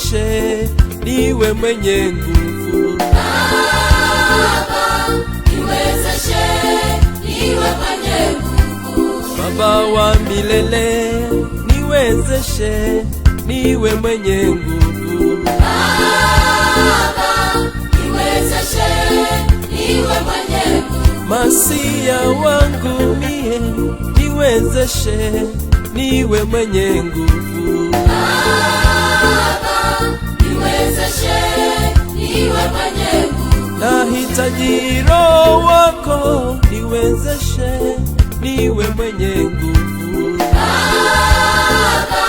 niwezeshe niwe mwenye nguvu. Baba, niwezeshe niwe mwenye nguvu. Baba wa milele, niwezeshe niwe mwenye nguvu. Baba, niwezeshe niwe mwenye nguvu. Masia wangu mie, niwezeshe niwe mwenye nguvu. Baba, niwezeshe niwe mwenye nguvu. Nahitaji Roho wako, niwezeshe niwe mwenye nguvu. Baba,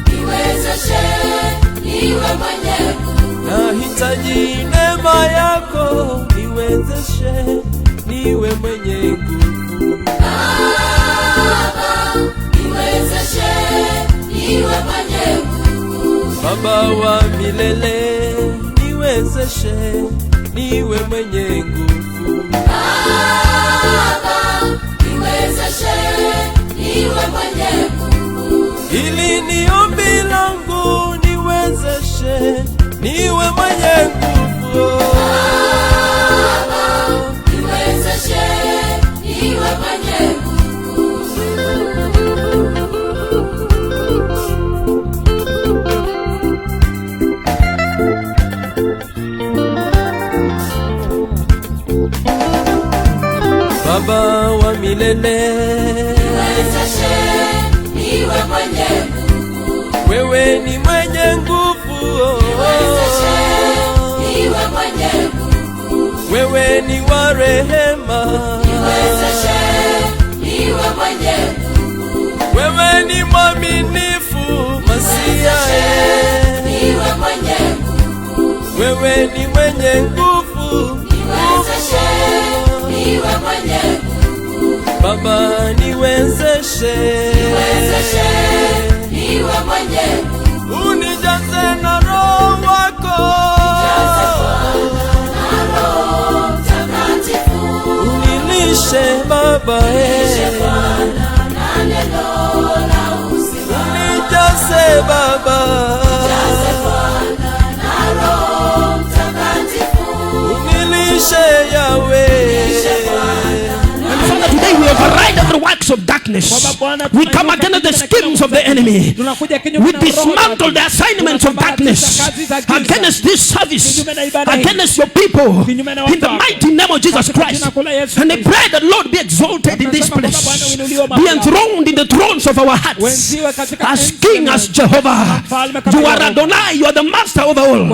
niwezeshe niwe mwenye nguvu. Nahitaji neema yako, niwezeshe niwe mwenye nguvu. Baba, niwezeshe niwe mwenye nguvu. Baba wa milele, niwezeshe niwe mwenye nguvu. Baba, niwezeshe niwe mwenye nguvu. Hili ni ombi langu, niwezeshe niwe mwenye nguvu. Baba, niwezeshe niwe mwenye nguvu. Baba wa milele, Niwezeshe niwe mwenye nguvu. wewe ni mwenye nguvu. Niwezeshe niwe mwenye nguvu. Wewe ni wa rehema. Niwezeshe niwe mwenye nguvu. Wewe ni mwaminifu, Masia. Niwe mwenye nguvu. Wewe ni mwenye nguvu. Niwezeshe niwe mwenye nguvu. Baba, niwezeshe. Niwezeshe niwe mwenye nguvu. Unijaze na Roho wako. Nijaze Bwana na Roho Mtakatifu. Unilishe Baba, Nilishe Bwana na neno la uzima. unijaze Baba, Nijaze Bwana na Roho Mtakatifu. unilishe Yahweh. Nilishe Bwana. Father, today we override every works of darkness. We come against the schemes of the enemy. We dismantle the assignments of darkness against this service, against your people, in the mighty name of Jesus Christ. And I pray that Lord be exalted in this place, be enthroned in the thrones of our hearts, as King, as Jehovah. You are Adonai, you are the master of all.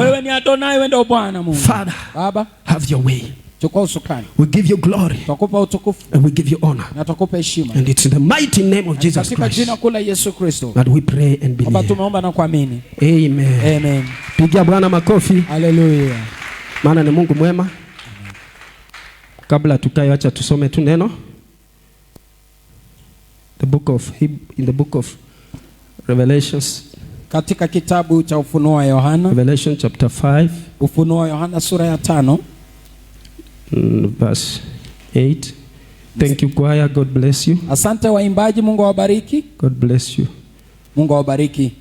Father, have your way. We give you glory and we give you honor, and it's in the mighty name of Jesus Christ that we pray and believe. Amen. Amen. Pigia Bwana makofi. Hallelujah. Maana ni Mungu mwema. Kabla tukae, acha tusome tu neno. In the book of Revelations, Katika kitabu cha Ufunuo wa Yohana, Revelation chapter 5, Ufunuo wa Yohana sura ya 5, verse 8. Thank you choir, God bless you. Asante waimbaji, Mungu awabariki. God bless you. Mungu awabariki.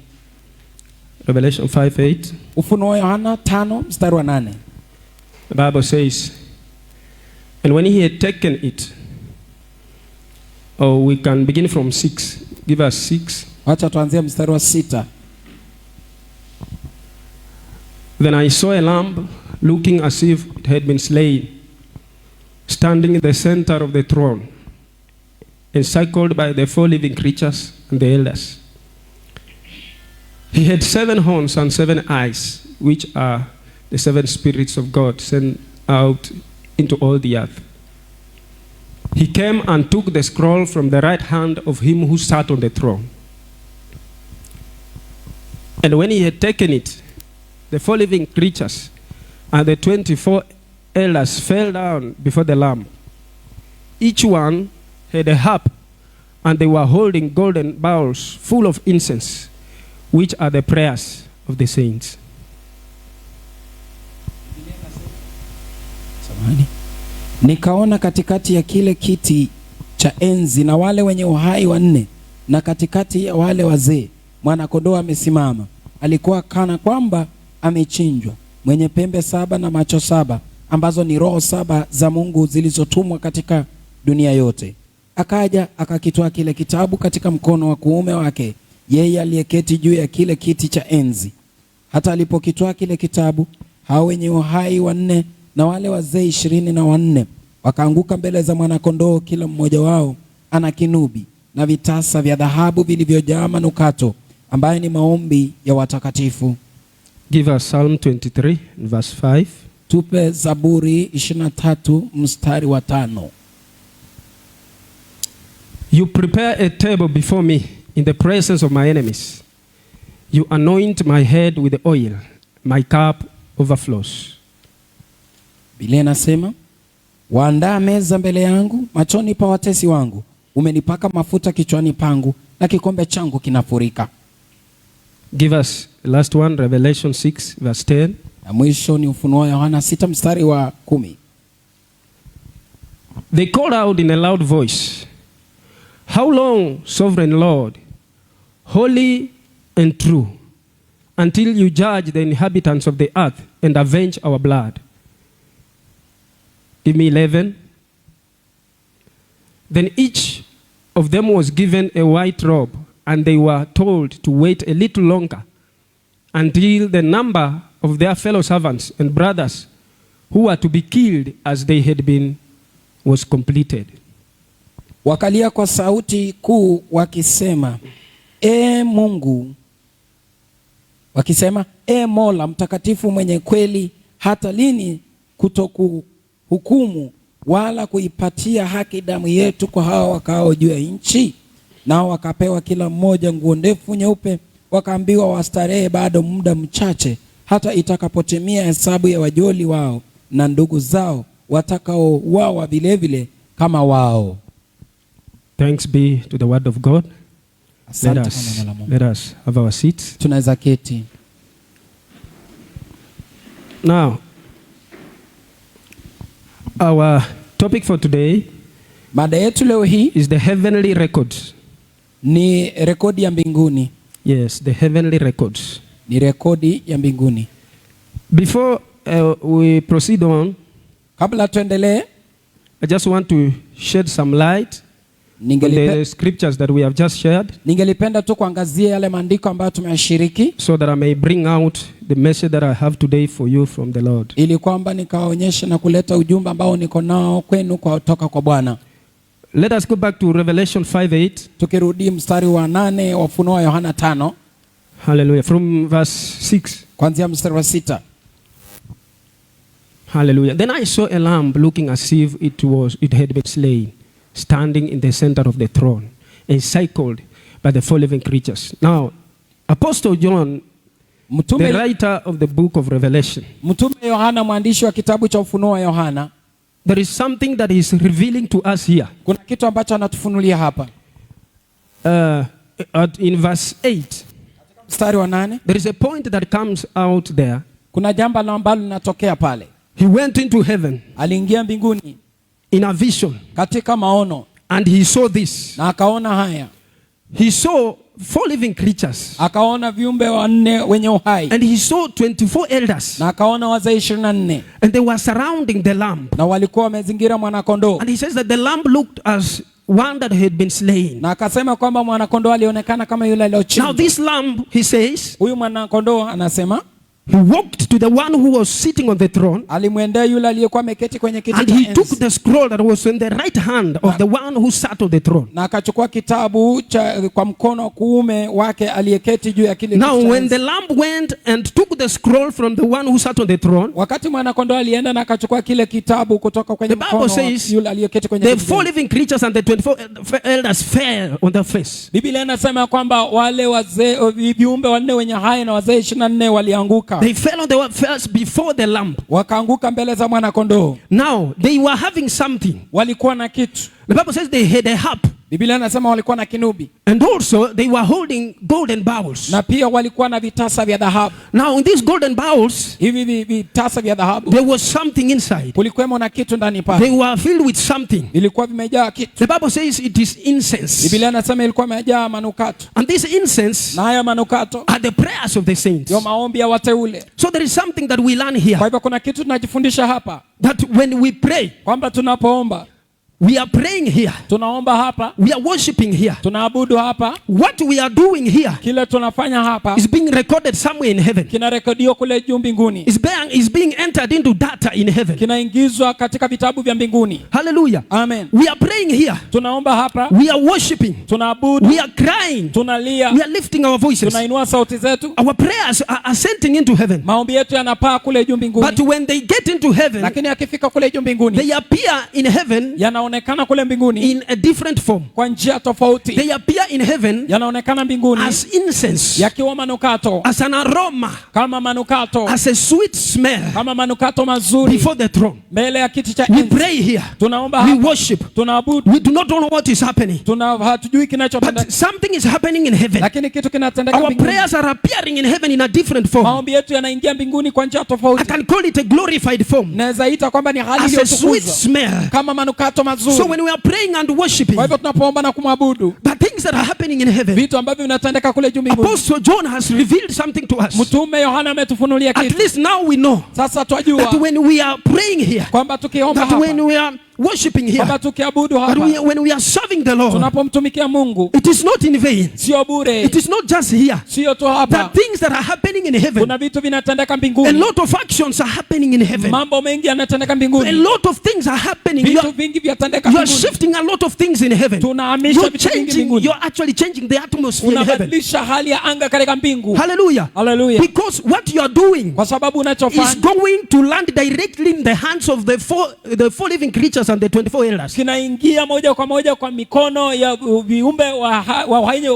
Revelation 5:8. Ufunuo wa Yohana 5 mstari wa 8. The Bible says, and when he had taken it, we can begin from 6. Give us 6. Acha tuanzie mstari wa 6. Then I saw a lamb looking as if it had been slain, standing in the center of the throne, encircled by the 4 living creatures and the elders. He had 7 horns and 7 eyes, which are the 7 spirits of God sent out into all the earth. He came and took the scroll from the right hand of him who sat on the throne. And when he had taken it, the 4 living creatures and the 24 elders fell down before the Lamb. Each one had a harp, and they were holding golden bowls full of incense, which are the prayers of the saints. Nikaona katikati ya kile kiti cha enzi na wale wenye uhai 4, na katikati ya wale wazee mwana kondoo amesimama. Alikuwa kana kwamba amechinjwa, mwenye pembe 7 na macho 7, ambazo ni roho 7 za Mungu zilizotumwa katika dunia yote. Akaja akakitoa kile kitabu katika mkono wa kuume wake yeye aliyeketi juu ya kile kiti cha enzi. Hata alipokitoa kile kitabu, hao wenye uhai 4 na wale wazee 24 wakaanguka mbele za mwana-kondoo, kila mmoja wao ana kinubi na vitasa vya dhahabu vilivyojaa manukato, ambaye ni maombi ya watakatifu. Give us Psalm 23 verse 5. Tupe Zaburi 23 mstari wa 5. You prepare a table before me in the presence of my enemies. You anoint my head with oil. My cup overflows. Biblia inasema, waandaa meza mbele yangu machoni pa watesi wangu. Umenipaka mafuta kichwani pangu na kikombe changu kinafurika. Give us the last one, Revelation 6 verse 10. Na mwisho ni Ufunuo Yohana 6 mstari wa 10. They called out in a loud voice, how long, sovereign Lord, holy and true, until you judge the inhabitants of the earth and avenge our blood? Give me 11. Then each of them was given a white robe, and they were told to wait a little longer until the number of their fellow servants and brothers who were to be killed as they had been was completed. Wakalia kwa sauti kuu wakisema, Mungu, wakisema, Mola mtakatifu mwenye kweli, hata lini kutokuhukumu wala kuipatia haki damu yetu kwa hao wakao juu ya nchi? Nao wakapewa kila mmoja nguo ndefu nyeupe, wakaambiwa wastarehe bado muda mchache, hata itakapotimia hesabu ya wajoli wao na ndugu zao watakao wao vile kama wao. Thanks be to the word of God. Let us have our seats. Tunaweza keti. Now, our topic for today, mada yetu leo hii, is the heavenly records. Ni rekodi ya mbinguni. Yes, the heavenly records. Ni rekodi ya mbinguni. Before we proceed on, kabla tuendelee, I just want to shed some light on the scriptures that we have just shared. Ningelipenda tu kuangazia yale maandiko ambayo tumeyashiriki, so that I may bring out the message that I have today for you from the Lord. Ili kwamba nikaonyesha na kuleta ujumbe ambao niko nao kwenu kutoka kwa Bwana. Let us go back to Revelation 5:8. Tukirudi mstari wa 8 wa Ufunuo Yohana 5. Hallelujah. From verse 6. Kuanzia mstari wa 6. Hallelujah. Then I saw a lamb looking as if it had been slain, standing in the center of the throne, encircled by the 4 living creatures. Now, Apostle John, the writer of the book of Revelation, Mtume Yohana, mwandishi wa kitabu cha Ufunuo wa Yohana, there is something that is revealing to us here. Kuna kitu ambacho anatufunulia hapa. In verse 8, mstari wa 8, there is a point that comes out there. Kuna jambo ambalo linatokea pale. He went into heaven. Aliingia mbinguni in a vision. Katika maono. And he saw this. Na akaona haya. He saw 4 living creatures. Akaona viumbe 4 wenye uhai. And he saw 24 elders. Na akaona wazee 24. And they were surrounding the lamb. Na walikuwa wamezingira mwana-kondoo. And he says that the lamb looked as one that had been slain. Na akasema kwamba mwana-kondoo alionekana kama yule aliyochinjwa. Now this lamb, he says, huyu mwana-kondoo anasema, he walked to the one who was sitting on the throne. Alimwendea yule aliyekuwa ameketi kwenye kiti cha enzi. And he took the scroll that was in the right hand of the one who sat on the throne. Na akachukua kitabu kwa mkono wa kuume wake aliyeketi juu ya kile kiti. Now when the lamb went and took the scroll from the one who sat on the throne, wakati mwana-kondoo alienda na akachukua kile kitabu kutoka kwenye mkono wa yule aliyeketi kwenye kiti, the 4 living creatures and the 24 elders fell on their face. Biblia inasema kwamba wale wazee viumbe 4 wenye hai na wazee 24 walianguka. They fell on their face before the lamb. Wakaanguka mbele za mwana-kondoo. Now they were having something. Walikuwa na kitu. The Bible says they had a harp. Biblia inasema walikuwa na kinubi. And also they were holding golden bowls. Na pia walikuwa na vitasa vya dhahabu. Now in these golden bowls, hivi vitasa vya dhahabu, there was something inside. Kulikuwa na kitu ndani pale. They were filled with something. Ilikuwa vimejaa kitu. The Bible says it is incense. Biblia inasema ilikuwa imejaa manukato. And this incense, na haya manukato, are the prayers of the saints. Ndio maombi ya wateule. So there is something that we learn here. Kwa hivyo kuna kitu tunajifundisha hapa. That when we pray, kwamba tunapoomba, we are praying here. Tunaomba hapa. We are worshiping here. Tunaabudu hapa. What we are doing here, kile tunafanya hapa, is being recorded somewhere in heaven. Kinarekodiwa kule juu mbinguni. Is being entered into data in heaven. Kinaingizwa katika vitabu vya mbinguni. Hallelujah. Amen. We are praying here. Tunaomba hapa. We are worshiping. Tunaabudu. We are crying. Tunalia. We are lifting our voices. Tunainua sauti zetu. Our prayers are ascending into heaven. Maombi yetu yanapaa kule juu mbinguni. But when they get into heaven, lakini yakifika kule juu mbinguni, they appear in heaven. Yanaonekana kule mbinguni in a different form. Kwa njia tofauti. They appear in heaven. Yanaonekana mbinguni as incense. Yakiwa manukato. As an aroma. Kama manukato. As a sweet smell. Kama manukato mazuri. Before the throne. Mbele ya kiti cha enzi. We pray here. Tunaomba we hapa. Worship. Tunaabudu. We do not know what is happening. Hatujui kinachotendeka. But something is happening in heaven. Lakini kitu kinatendeka mbinguni. Our prayers are appearing in heaven in a different form. Maombi yetu yanaingia mbinguni kwa njia tofauti. I can call it a glorified form. Naweza ita kwamba ni hali iliyotukuzwa. As a sweet smell. Kama manukato mazuri. So when we are praying and worshiping, kwa hivyo tunapoomba na kumwabudu, the things that are happening in heaven, vitu ambavyo vinatendeka kule juu mbinguni. Apostle John has revealed something to us. Mtume Yohana ametufunulia kitu. At least now we know. Sasa twajua that when we are praying here, kwamba tukiomba hapa, when we are worshiping here, kwamba tukiabudu hapa, when we are serving the Lord, tunapomtumikia Mungu, it is not in vain. Sio bure. It is not just here. Sio tu hapa. The things that are happening in heaven, kuna vitu vinatendeka mbinguni. A lot of actions are happening in heaven. Mambo mengi yanatendeka mbinguni. A lot of things are happening. Vitu vingi vyatendeka mbinguni. You are shifting a lot of things in heaven. Tunahamisha vitu vingi mbinguni. You are actually changing the atmosphere in heaven. Unabadilisha hali ya anga katika mbingu. Hallelujah. Hallelujah. Because what you are doing, kwa sababu unachofanya, is going to land directly in the hands of the four living creatures and the 24 elders. Kinaingia moja kwa moja kwa mikono ya viumbe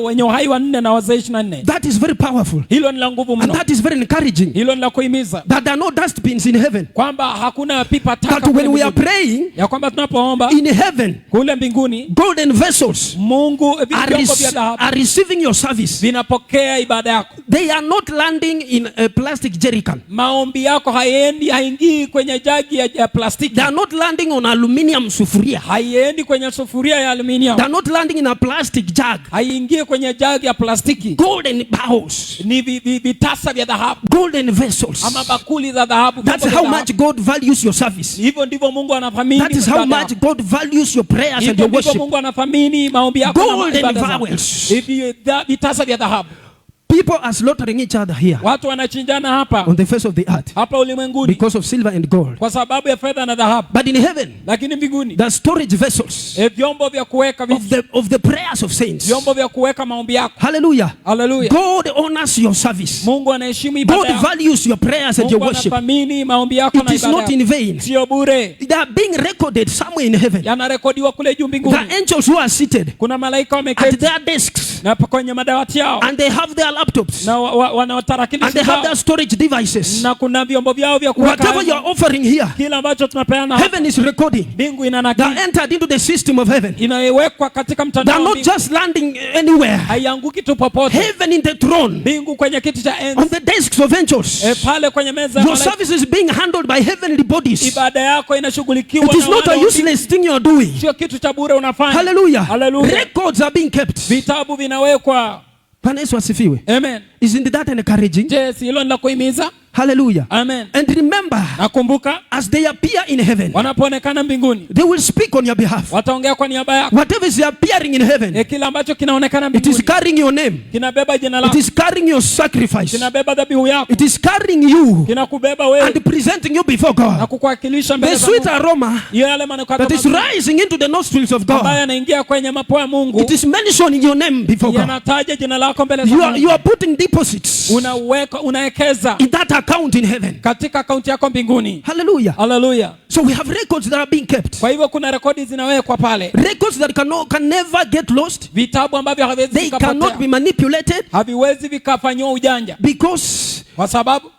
wenye uhai wanne na wazee 24. That is very powerful. Hilo ni la nguvu mno. And that is very encouraging. Hilo ni la kuhimiza. That there are no dustbins in heaven. Kwamba hakuna pipa taka. That when we are praying, ya kwamba tunapoomba in heaven, kule mbinguni, golden vessels, Mungu vyombo vya dhahabu are receiving your service. Vinapokea ibada yako. They are not landing in a plastic jerrycan. Maombi yako haingii kwenye jagi ya plastiki. They are not landing on aluminium sufuria. Haiendi kwenye sufuria ya aluminium. They are not landing in a plastic jug. Haiingii kwenye jagi ya plastiki. Golden bowls. Ni vitasa vya dhahabu. Golden vessels. Ama bakuli za dhahabu. That's how much God values your service. Hivyo ndivyo Mungu anathamini. That is how much God values your prayers and your worship. Mungu anathamini maombi yako na golden vowels. Hivi vitasa vya dhahabu. People are slaughtering each other here. Watu wanachinjana hapa. On the face of the earth. Hapa ulimwenguni. Because of silver and gold. Kwa sababu ya fedha na dhahabu. But in heaven, lakini mbinguni, the storage vessels vyombo vya kuweka of the prayers of saints. Vyombo vya kuweka maombi yako. Hallelujah. Hallelujah. God honors your service. Mungu anaheshimu ibada yako. God values your prayers and your worship. Mungu anathamini maombi yako na ibada yako. It is not in vain. Sio bure. They are being recorded somewhere in heaven. Yanarekodiwa kule juu mbinguni. The angels who are seated. Kuna malaika wameketi at their desks. Na kwenye madawati yao. And they have their laptops. Na wanaotarakilishi and they have their storage devices. Na kuna vyombo vyao vya kuweka. Whatever you are offering here, kila ambacho tunapeana, heaven is recording. Mbingu inanakili. They entered into the system of heaven. Inawekwa katika mtandao. They are not just landing anywhere. Haianguki tu popote. Heaven in the throne. Mbingu kwenye kiti cha enzi. On the desks of angels. Pale kwenye meza. Your service is being handled by heavenly bodies. Ibada yako inashughulikiwa na. It is not a useless thing you are doing. Sio kitu cha bure unafanya. Hallelujah. Hallelujah. Records are being kept. Vitabu vinawekwa. Bwana Yesu asifiwe. Amen. Isn't that encouraging? Yes, hilo ni la kuhimiza. Hallelujah. Amen. And remember, nakumbuka, as they appear in heaven, wanapoonekana mbinguni, they will speak on your behalf. Wataongea kwa niaba yako. Whatever is appearing in heaven, kila ambacho kinaonekana mbinguni, it is carrying your name. Kinabeba jina lako. It is carrying your sacrifice. Kinabeba dhabihu yako. It is carrying you. Kinakubeba wewe. And presenting you before God. Na kukuwakilisha mbele za Mungu. The sweet aroma that is rising into the nostrils of God. Ambayo yanaingia kwenye mapua ya Mungu. It is mentioning your name before God. Yanataja jina lako mbele za Mungu. You are putting deposits. Unawekeza in that account in heaven. Katika akaunti yako mbinguni. Hallelujah. Hallelujah. So we have records that are being kept. Kwa hivyo kuna rekodi zinawekwa pale. Records that can never get lost. Vitabu ambavyo haviwezi kupotea. They cannot be manipulated. Haviwezi vikafanywa ujanja. Because kwa sababu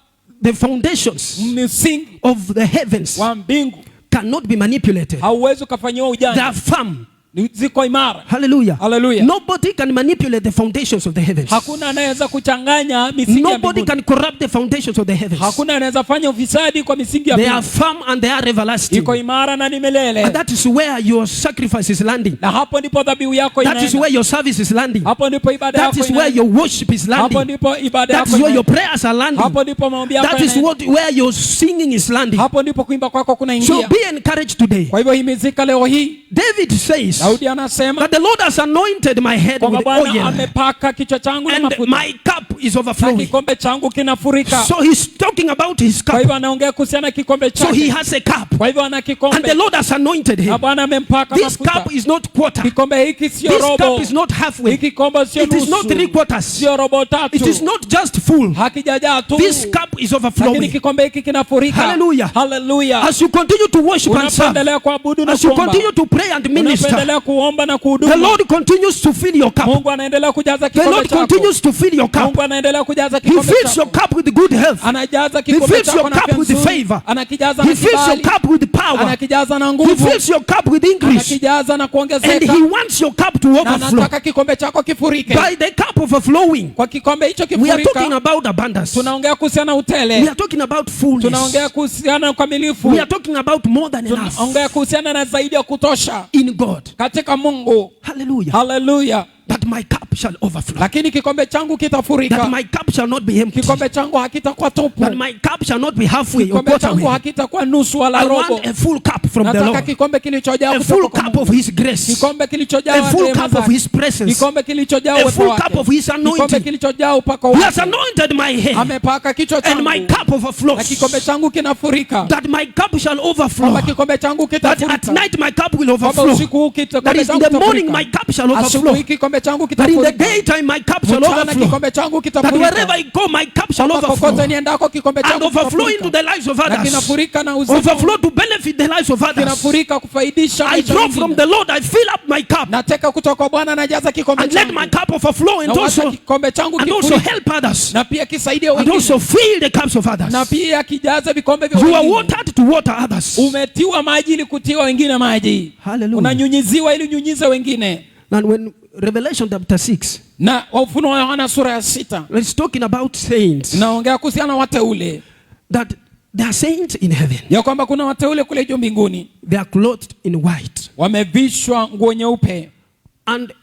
the foundations msingi of the heavens wa mbingu cannot be manipulated. Hauwezi kufanywa ujanja. They are firm. ziko imara. Hallelujah. Hallelujah. Nobody can manipulate the foundations of the heavens. Hakuna anayeweza kuchanganya misingi ya Nobody mbinguni. can corrupt the foundations of the heavens. Hakuna anaweza fanya ufisadi kwa misingi ya They are mbinguni. firm and they are everlasting. Iko imara na ni milele. And that is where your sacrifice is landing. Na hapo ndipo dhabihu yako That is inaenda. where your service is landing. Hapo ndipo ibada That yako is where inaenda. your worship is Hapo landing. ndipo ibada That yako is where your inaenda. prayers are landing. Hapo ndipo maombi yako That is yanaenda. where your singing is landing. Hapo ndipo kuimba kwako So kunaingia. be encouraged today. Kwa hivyo himizika leo hii. David says Daudi anasema that the Lord has anointed my head kwamba with Bwana oil amepaka kichwa changu na and mafuta. my cup is Na overflowing. kikombe changu kinafurika. So he's talking about his Kwa cup. hivyo anaongea kuhusiana na kikombe So he chake. has a cup. Kwa hivyo ana And the kikombe. Lord has anointed Na him. Bwana amempaka This mafuta. cup is not quarter. Kikombe hiki sio This robo. cup is not halfway. Hiki kikombe sio It is not nusu. 3/4. Sio robo tatu. It is not just full. Hakijajaa tu. This cup is Lakini overflowing. kikombe hiki kinafurika. Hallelujah. Hallelujah. As you continue to worship and serve, Unapoendelea kuabudu na as you kuomba. continue to pray and minister, Unapoendelea kuomba na the kuhuduma. Lord continues to fill your cup. Mungu anaendelea kujaza The kikombe Lord chako. continues to fill your cup. Mungu anaendelea kujaza He kikombe fills your chako. cup with good health. Anajaza kikombe fills your chako na cup afya with nzuri. favor. Anakijaza He na fills your kibali. cup with power. Anakijaza na He nguvu. fills your cup with increase. Anakijaza na And kuongezeka. he wants your cup to Na overflow. anataka kikombe chako kifurike. By the cup overflowing, Kwa kikombe hicho we are talking kifurika. about abundance. Tunaongea kuhusiana na We utele. are talking about fullness. Tunaongea kuhusiana na ukamilifu. We are talking about more than enough Tunaongea kuhusiana na zaidi ya kutosha in God. katika Mungu. Hallelujah. Hallelujah. That my cup shall overflow. Lakini kikombe changu That kitafurika. my cup shall not be empty. Kikombe changu hakitakuwa tupu. That my cup shall not be halfway or Kikombe quarter changu way. hakitakuwa nusu wala I robo. want a full cup from the Nataka Lord. kikombe kilichojaa A kutoka full kwa cup Mungu. of His grace. Kikombe kilichojaa A full neema cup of zake. His presence. Kikombe kilichojaa A uwepo full wake. cup of His Kikombe anointing. kilichojaa upako He has wake. anointed my head. Amepaka kichwa And changu. my cup Na overflows. kikombe changu kinafurika. That my cup shall overflow. Kwamba kikombe changu That at kitafurika. night my cup will Kwamba overflow. usiku huu That kikombe is in changu the morning my kitafurika. cup shall overflow. Asubuhi kikombe changu That in the kitafurika. daytime my cup shall Mchana overflow. kikombe changu That wherever kitafurika. I go my cup shall Kwamba kokote overflow. niendako kikombe And changu overflow into kitafurika. the lives of Na others. kinafurika na uzima. Overflow to benefit the lives of others. Kinafurika kufaidisha I maisha draw mengine. from the Lord. I fill up my cup. Nateka kutoka kwa Bwana najaza kikombe And let changu. my cup overflow and Na wacha also kikombe changu also kifurike. help others. Na pia kisaidia And wengine. also fill the cups of others. Na pia kijaza vikombe vya You are wengine. watered to water others. Umetiwa maji ili kutiwa wengine maji. Hallelujah. Unanyunyiziwa ili unyunyize wengine. And when Revelation chapter 6, Na Ufunuo wa Yohana sura ya 6 let's talking about saints. naongea kuhusiana na wateule. That there are saints in heaven. Ya kwamba kuna wateule kule juu mbinguni. They are clothed in white. Wamevishwa nguo nyeupe. And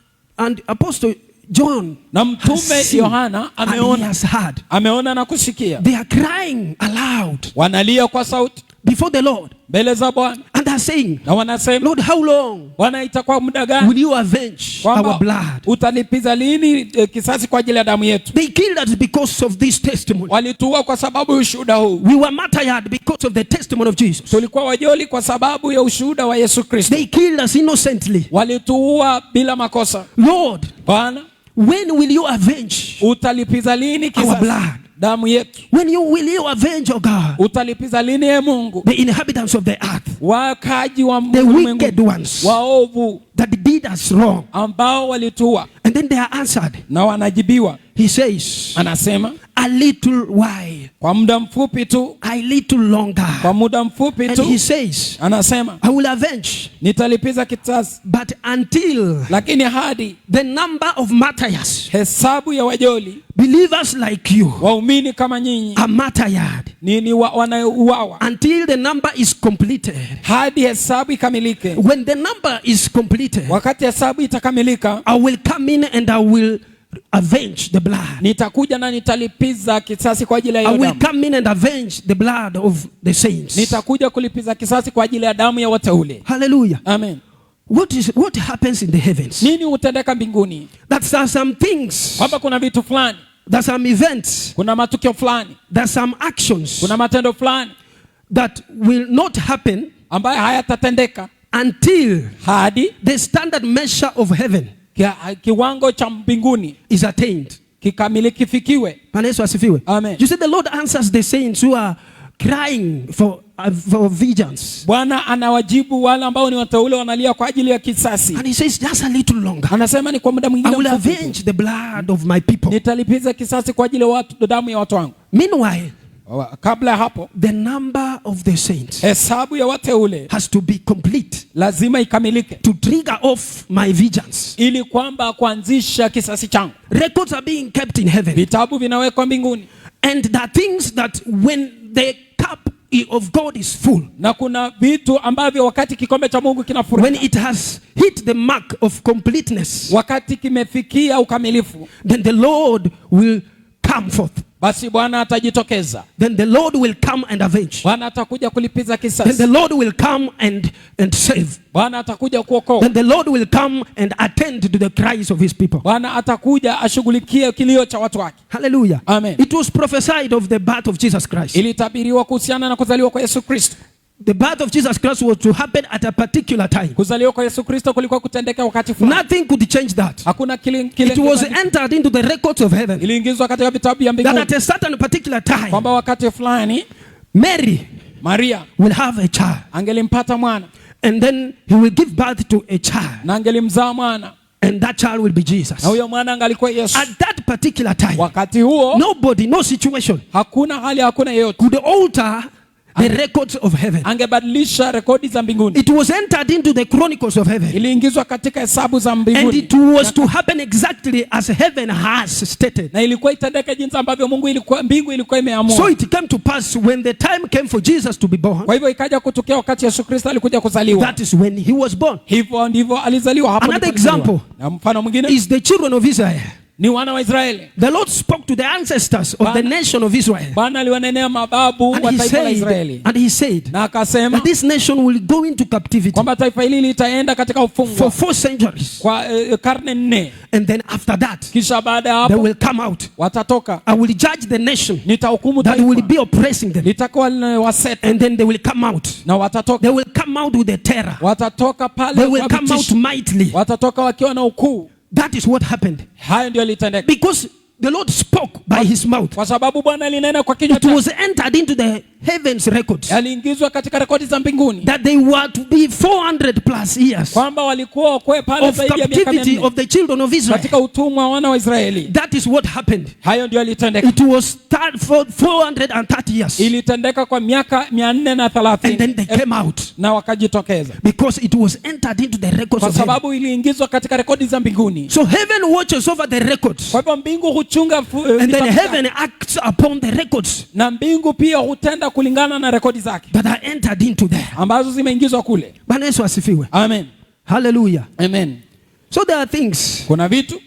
Apostle John Na has mtume seen Yohana and he ameona. has heard. Ameona na kusikia. They are crying aloud Wanalia kwa sauti before the Lord. mbele za Bwana. And they are saying, Na wanasema, Lord, how long Bwana itakuwa muda gani? will you avenge Kwamba our blood? utalipiza lini kisasi kwa ajili ya damu yetu? They killed us because of this testimony. Walituua kwa sababu ya ushuhuda huu. We were martyred because of the testimony of Jesus. Tulikuwa wajoli kwa sababu ya ushuhuda wa Yesu Kristo. They killed us innocently. Walituua bila makosa. Lord, Bwana, when will you avenge utalipiza lini our kisasi blood? damu yetu? Will you avenge, oh God, Utalipiza lini ye Mungu? the inhabitants of the earth, Wakaji wa the ulimwengu, wicked ones waovu that did us wrong? ambao walituua. And then they are answered. Na wanajibiwa. He says, Anasema, a little while, kwa muda mfupi tu, a little longer. kwa muda mfupi And tu. he says, Anasema, I will avenge, nitalipiza kisasi, but until lakini hadi the number of martyrs, hesabu ya wajoli, believers like you, waumini kama nyinyi, are martyred, wanauawa, until the number is completed. hadi hesabu ikamilike. When the number is completed, Wakati hesabu itakamilika, I will come in and I will avenge the blood. nitakuja na nitalipiza kisasi kwa ajili ya I hiyo will damu. come in and avenge the blood of the saints. Nitakuja kulipiza kisasi kwa ajili ya damu ya wateule. Hallelujah. Amen. What happens in the heavens? Nini hutendeka mbinguni? That there are some things, Kwamba kuna vitu fulani, there are some events, kuna matukio fulani, there are some actions kuna matendo fulani that will not happen ambayo hayatatendeka until hadi the standard measure of heaven kiwango cha mbinguni is attained. kikamiliki, kifikiwe. Bwana Yesu asifiwe. Amen. You see, the Lord answers the saints who are crying for vengeance. Bwana anawajibu wale ambao ni wateule wanalia kwa ajili ya kisasi. And he says, just a little longer. Anasema ni kwa muda I mwingine will mfupi tu. avenge the blood of my people. Nitalipiza kisasi kwa ajili ya damu ya watu wangu. Meanwhile, Kabla hapo, the number of the saints hesabu ya wateule has to be complete lazima ikamilike to trigger off my vengeance. ili kwamba kuanzisha kisasi changu. Records are being kept in heaven. Vitabu vinawekwa mbinguni. And there are things that when the cup of God is full, na kuna vitu ambavyo wakati kikombe cha Mungu kinafurika, when it has hit the mark of completeness, wakati kimefikia ukamilifu, then the Lord will come forth. basi Bwana atajitokeza. Then the Lord will come and avenge. Bwana atakuja kulipiza Then kisasi. the Lord will come and save. Bwana atakuja kuokoa. Then the Lord will come and attend to the cries of his people. Bwana atakuja ashughulikie kilio cha watu wake. Hallelujah. Amen. It was prophesied of the birth of Jesus Christ. Ilitabiriwa kuhusiana na kuzaliwa kwa Yesu Kristo. The birth of Jesus Christ was to happen at a particular time. Kuzaliwa kwa Yesu Kristo kulikuwa kutendeka wakati fulani. Nothing could change that. Hakuna kile It was entered into the records of heaven iliingizwa katika vitabu vya that mbinguni at a certain particular time, kwamba wakati fulani Mary Maria will have a child, angelimpata mwana and then he will give birth to a child, na angelimzaa mwana, and that child will be Jesus. na huyo mwana angalikuwa Yesu. At that particular time, Wakati huo nobody, no situation hakuna hali, hakuna yeyote could alter the records of heaven. angebadilisha rekodi za mbinguni. It was entered into the chronicles of heaven, Iliingizwa katika hesabu za and mbinguni, it was to happen exactly as heaven has stated. na ilikuwa itendeke jinsi ambavyo mbingu ilikuwa imeamua. So it came to pass when the time came for Jesus to be born. Kwa hivyo ikaja kutokea wakati Yesu Kristo alikuja kuzaliwa. That is when he was born. Hivyo ndivyo alizaliwa. Hapo Another ndipo alizaliwa. example Na mfano mwingine is the children of Israel. ni wana wa Israeli. The Lord spoke to the ancestors of the nation of Israel, Bwana aliwanenea mababu wa taifa la Israeli, and he said na akasema that this nation will go into captivity kwamba taifa hili litaenda katika for ufungo 4 centuries, kwa karne 4, and then after that kisha baada ya they hapo will come out. watatoka. I will judge the nation Nitahukumu that will taifa be oppressing them, litakuwa linawaseta, and then they will come out. na watatoka. They will come out with a terror. Watatoka pale They will kwa come out vitisho. mightily. Watatoka wakiwa na ukuu. That is what happened, Hayo ndio litendeka, because the Lord spoke by his mouth. kwa sababu Bwana alinena kwa kinywa It chake. was entered into the heavens records Aliingizwa katika rekodi za mbinguni that they were to be 400 plus years kwamba walikuwa wakwe pale of zaidi ya miaka captivity 400 of the children of Israel. katika utumwa wa wana wa Israeli. That is what happened. Hayo ndio litendeka. It was for 430 years, Ilitendeka kwa miaka and then 430 they came out, na wakajitokeza, because it was entered into the records kwa of heaven. sababu iliingizwa katika rekodi za mbinguni. So heaven watches over the records, Kwa hivyo mbingu huchunga and then mipaka, heaven acts upon the records na mbingu pia hutenda kulingana na rekodi zake that are entered into there. ambazo zimeingizwa kule. Bwana Yesu asifiwe. Amen. Hallelujah. Amen. So there are things Kuna vitu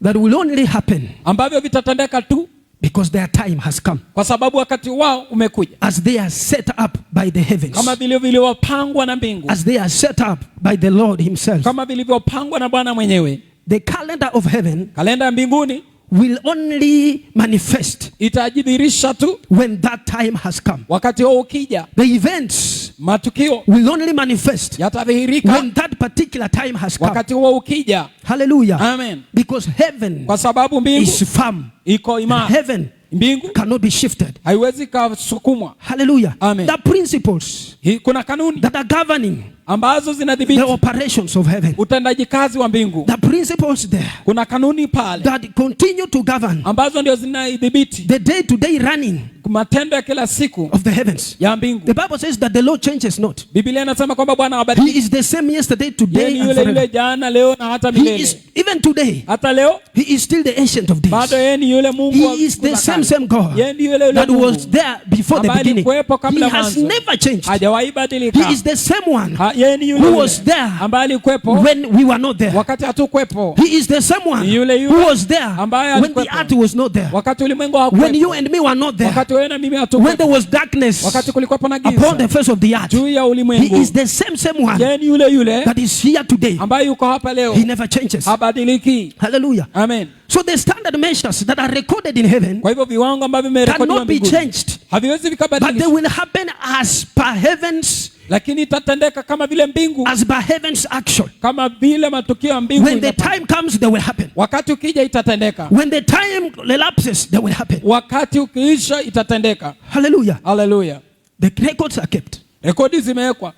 that will only happen ambavyo vitatendeka tu because their time has come, kwa sababu wakati wao umekuja, as they are set up by the heavens, kama vile vilivyopangwa na mbingu, as they are set up by the Lord himself. kama vilivyopangwa na Bwana mwenyewe. The calendar of heaven Kalenda ya mbinguni will only manifest itajidhihirisha tu when that time has come. wakati huo ukija. The events Matukio will only manifest yatadhihirika when that particular time has come. wakati huo ukija. Hallelujah. Amen. Because heaven Kwa sababu mbingu is firm. iko imara. Heaven Mbingu cannot be shifted. haiwezi kusukumwa. Hallelujah. Amen. The principles Kuna kanuni that are governing ambazo the zinadhibiti operations of heaven, utendaji kazi wa mbingu. the principles there Kuna kanuni pale that continue to govern ambazo ndio zinaidhibiti the day-to-day running matendo ya kila siku of the heavens. ya mbingu. The Bible says that the Lord changes not. Biblia inasema kwamba Bwana He habadiliki. is the same yesterday, Yeye today, ni and yule forever. yule jana, leo na hata He milele. is, even today, Hata leo he is still the ancient of bado days. yeye ni yule Mungu wa He is siku the za kale. same God Yeye ndiye yule yule that Mungu was there before the ambaye beginning. alikuwepo He kabla has mwanzo. never changed. Hajawahi badilika. He is the same one Yeye ni yule who yule was there ambaye alikuwepo when we were not there. wakati hatukuwepo. He is the same one Yule yule who was there ambaye when the alikuwepo earth was not there. wakati ulimwengu When hakuwepo. you and me were not there. Wakati wewe na mimi When there hatukuwepo. was darkness Wakati kulikuwepo na upon the giza face of the earth. juu ya He ulimwengu. is the same one Yeye ni yule yule that is here today. ambaye yuko hapa leo. He never changes. Habadiliki. Hallelujah. Amen. So the standard measures that are recorded in heaven Kwa hivyo viwango ambavyo vimerekodiwa cannot be mbinguni changed, haviwezi but they vikabadilishwa, will happen as per heavens, lakini itatendeka kama vile mbingu, as per heaven's action. kama vile matukio ya mbingu When the inapanga. time comes, they will happen. Wakati ukija itatendeka, When the time elapses, they will happen. wakati ukiisha itatendeka. Hallelujah. Haleluya. The records are kept Rekodi zimewekwa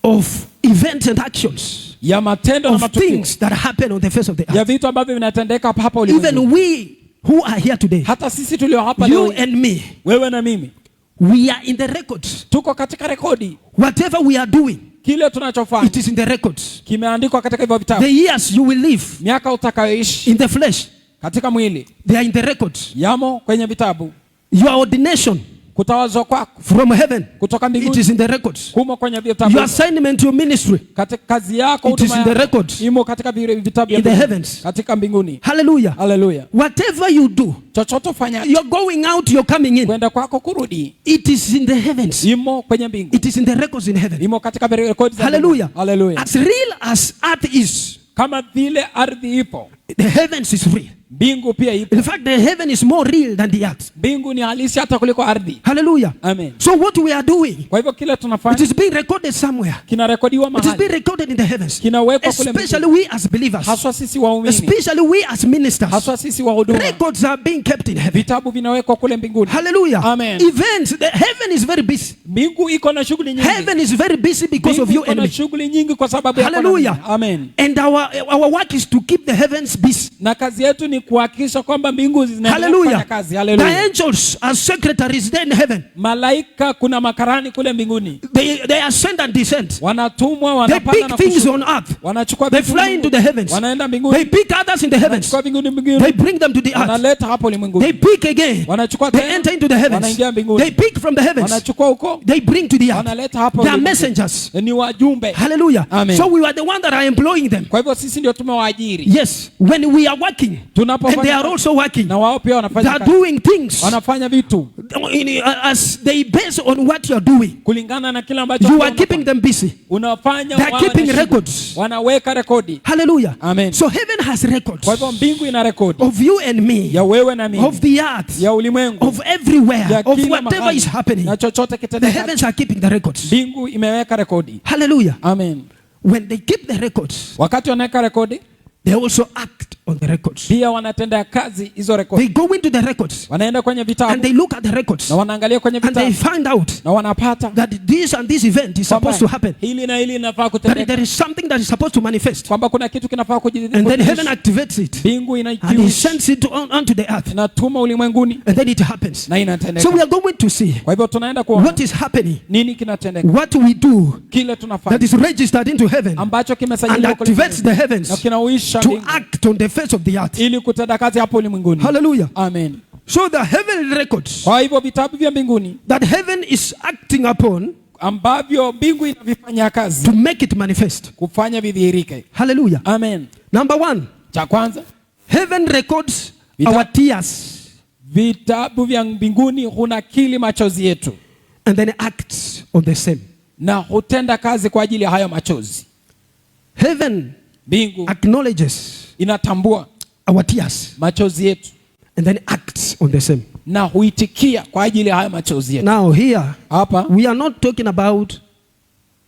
of events and actions, ya matendo na of matukio things that happen on the face of the ya earth. vitu ambavyo vinatendeka hapa ulimwengu. Even we who are here today, hata sisi tulio hapa you leo, and me, wewe na mimi, we are in the records. tuko katika rekodi. Whatever we are doing, Kile tunachofanya it is in the records. kimeandikwa katika hivyo vitabu. The years you will live Miaka utakayoishi in the flesh, katika mwili they are in the records. yamo kwenye vitabu. Your ordination Kutawazwa kwako from heaven, kutoka it mbinguni is in the records. humo kwenye vitabu. Your assignment, your ministry, Katika kazi yako, it is huduma in the yako, records. imo katika vitabu In the mbinguni, heavens. katika mbinguni. Hallelujah. Haleluya. Whatever you do, Chochote ufanya, you're going out, you're coming in, kwenda kwako kurudi, it is in the heavens. imo kwenye mbingu, It is in the records in heaven. imo katika rekodi za Hallelujah. mbingu. Haleluya. As real as earth is, Kama vile ardhi ipo, the heavens is real. mbingu pia ipo. In fact, the heaven is more real than the earth. Mbingu ni halisi hata kuliko ardhi. Hallelujah. Amen. So what we are doing, Kwa hivyo kile it tunafanya is being recorded somewhere. kinarekodiwa It is mahali, being recorded in the heavens. kinawekwa kule Especially mbinguni. we as believers. Haswa sisi waumini, Especially we as ministers. haswa sisi wahuduma, Records are being kept in heaven. vitabu vinawekwa kule mbinguni. Hallelujah. Amen. Events, the heaven is very busy. Mbingu iko na shughuli nyingi. Heaven is very busy because of Mbingu you iko and na me. shughuli nyingi kwa sababu ya Hallelujah. Amen. And our work is to keep the heavens busy. Na kazi yetu ni kuhakikisha kwamba mbingu zinaendelea kufanya Hallelujah. kazi. The Hallelujah. angels are secretaries there in heaven. Malaika, kuna makarani kule mbinguni, They ascend and descend. wanatumwa, They wanapanda na pick things kushuka. on earth. Wanachukua They vitu fly mbinguni, into the heavens. wanaenda They mbinguni, pick others in the heavens. wanachukua mbinguni They mbinguni, bring them to the earth. wanaleta hapo They ulimwenguni, pick again. wanachukua They tena, enter into the heavens. wanaingia mbinguni, They pick from the heavens. wanachukua huko, They bring to the earth. wanaleta hapo They are ulimwenguni. messengers. Ni wajumbe. Hallelujah. Amen. So we are the one that are employing them. Kwa hivyo sisi ndio tumewaajiri. Yes. When we are working, and Tunapofanya they are kazi, also working, na wao pia they wanafanya are kazi, doing things wanafanya vitu as they base on what you are doing. kulingana na kile ambacho You are keeping them busy. unafanya. They are wao keeping wanashika, records. wanaweka rekodi. Hallelujah. Amen. So heaven has records Kwa hivyo mbingu ina rekodi of you and me, ya wewe na mimi, of the earth, ya ulimwengu, of everywhere, ya of kila whatever mahali, is happening. na chochote The kitendeka, heavens are keeping the records. mbingu imeweka rekodi. Hallelujah. Amen. When they keep the records, Wakati wanaweka rekodi, they also act on the records. pia wanatenda kazi hizo rekodi. They go into the records Wanaenda kwenye and vitabu they look at the records na wanaangalia kwenye and they vitabu find out na wanapata that this and this event is supposed to happen. hili na hili linafaa That kutendeka, there is something that is supposed to manifest. kwamba kuna kitu kinafaa And then heaven kujidhihirisha. activates it Mbingu and he inajiwisha, sends it onto the earth. inatuma ulimwenguni And then it happens. na So we inatendeka. are going to see Kwa hivyo tunaenda kuona what is happening, nini kinatendeka, what we do kile that tunafanya is registered into heaven ambacho and kimesajiliwa kule activates the mbinguni, heavens na kinauisha to mbingu act on the face of the earth. ili kutenda kazi hapo ulimwenguni. Hallelujah. Amen. So the heavenly records Kwa hivyo vitabu vya mbinguni that heaven is acting upon ambavyo mbingu inavifanya kazi to make it manifest. kufanya vidhihirike. Hallelujah. Amen. Number one, Cha kwanza, heaven records Vita- our tears vitabu vya mbinguni hunakili machozi yetu and then acts on the same. na hutenda kazi kwa ajili ya hayo machozi. Heaven Mbingu acknowledges inatambua our tears machozi yetu and then acts on the same. na huitikia kwa ajili ya hayo machozi yetu. Now here, Hapa we are not talking about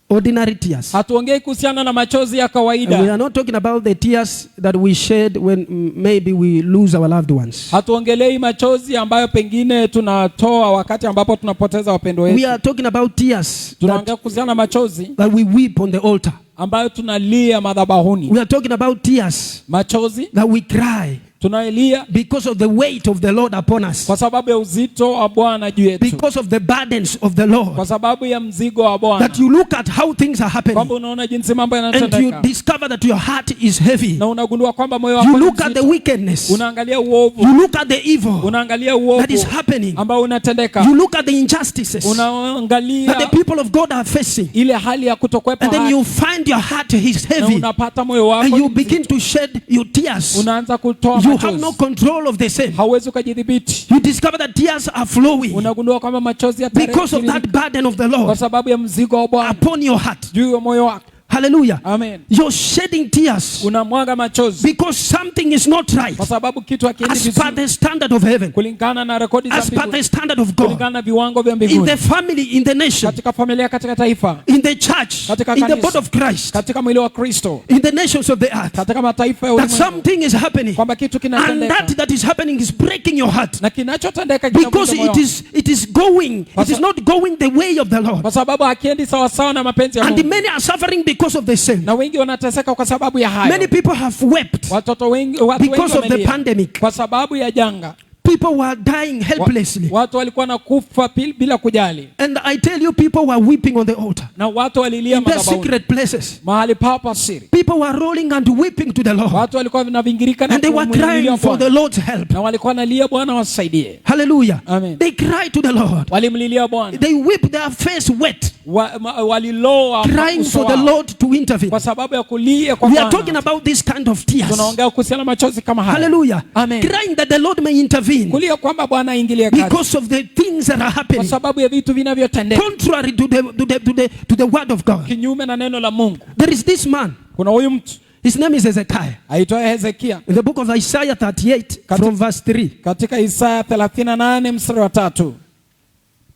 ordinary tears. hatuongei kuhusiana na machozi ya And we kawaida. are not talking about the tears that we shed when maybe we lose our loved ones. Hatuongelei machozi ambayo pengine tunatoa wakati ambapo tunapoteza wapendo We wetu. are talking about tears Tunaongea kuhusiana na machozi that we weep on the altar. ambayo tunalia madhabahuni. We are talking about tears Machozi that we cry tunalia because of the weight of the Lord upon us, kwa sababu ya uzito wa Bwana juu yetu, because of the burdens of the Lord. kwa sababu ya mzigo wa Bwana, That you look at how things are happening kwamba unaona jinsi mambo and you yanatendeka discover that your heart is heavy. na unagundua kwamba moyo wako You ni look at the mzito. wickedness. Unaangalia uovu, You look at the evil unaangalia uovu that is happening. ambao unatendeka, You look at the injustices that unaangalia the people of God are facing. ile hali ya kutokwepa And then haki, you find your heart is na heavy unapata moyo and wako you ni begin mzito. to shed your tears. Unaanza kutoa You have machozi, no control of the same. hauwezi ukajidhibiti. You discover that tears are flowing Unagundua kwamba machozi because of that yatarekebika burden of the kwa Lord sababu ya mzigo wa Bwana upon your heart. juu ya moyo wako. Hallelujah. Amen. You're shedding tears Unamwaga machozi because something is not right kwa sababu kitu hakiendi as per vizuri the standard of heaven, kulingana na rekodi za as per the mbinguni, standard of God, kulingana na viwango vya in mbinguni, the family, in the nation, katika familia, katika taifa, in the church, Katika in the kanisa. body of Christ, katika mwili wa Kristo, in the nations of the earth, katika mataifa ya that ulimwengu, something is happening kwamba kitu and kinatendeka that is happening is breaking your heart na kinachotendeka because kinavunja moyo wako. it is going, it is not going the way of the Lord, kwa sababu hakiendi sawa sawa na mapenzi ya and Mungu, many are suffering because because of the same. Na wengi wanateseka kwa sababu ya hayo. Many people have wept Watu wengi because of the wamelia pandemic. kwa sababu ya janga. People were dying helplessly. Watu walikuwa nakufa bila kujali. And I tell you, people were weeping on the altar. Na watu walilia In their madhabahuni. secret places. Mahali pao pa siri. People were rolling and weeping to the Lord. Watu walikuwa wanavingirika na And they were crying for the Lord's help. Na walikuwa nalia Bwana wasaidie. Hallelujah. Amen. They cried to the Lord. Walimlilia Bwana. They wept, their face wet. Waliloa crying for the Lord to intervene. Kwa sababu ya kulia kwa We Bwana. are talking about this kind of tears. Tunaongea kuhusiana machozi kama haya. Hallelujah. Amen. Crying that the Lord may intervene. Kulia kwamba Bwana aingilie kati. Because of the things that are happening. Kwa sababu ya vitu vinavyotendeka. Contrary to the word of God. Kinyume na neno la Mungu. There is this man. Kuna huyu mtu. His name is Hezekiah. Aitwaye Hezekia. In the book of Isaiah 38 from verse 3. Katika Isaya 38 mstari wa 3.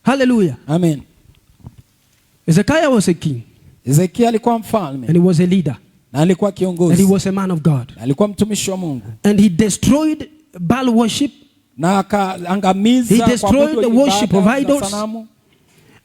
Hallelujah. Amen. Hezekiah was a king. Hezekia alikuwa mfalme. And he was a leader. Na alikuwa kiongozi. And he was a man of God. Na alikuwa mtumishi wa Mungu. And he destroyed Baal worship. Na akaangamiza he destroyed the worship of idols.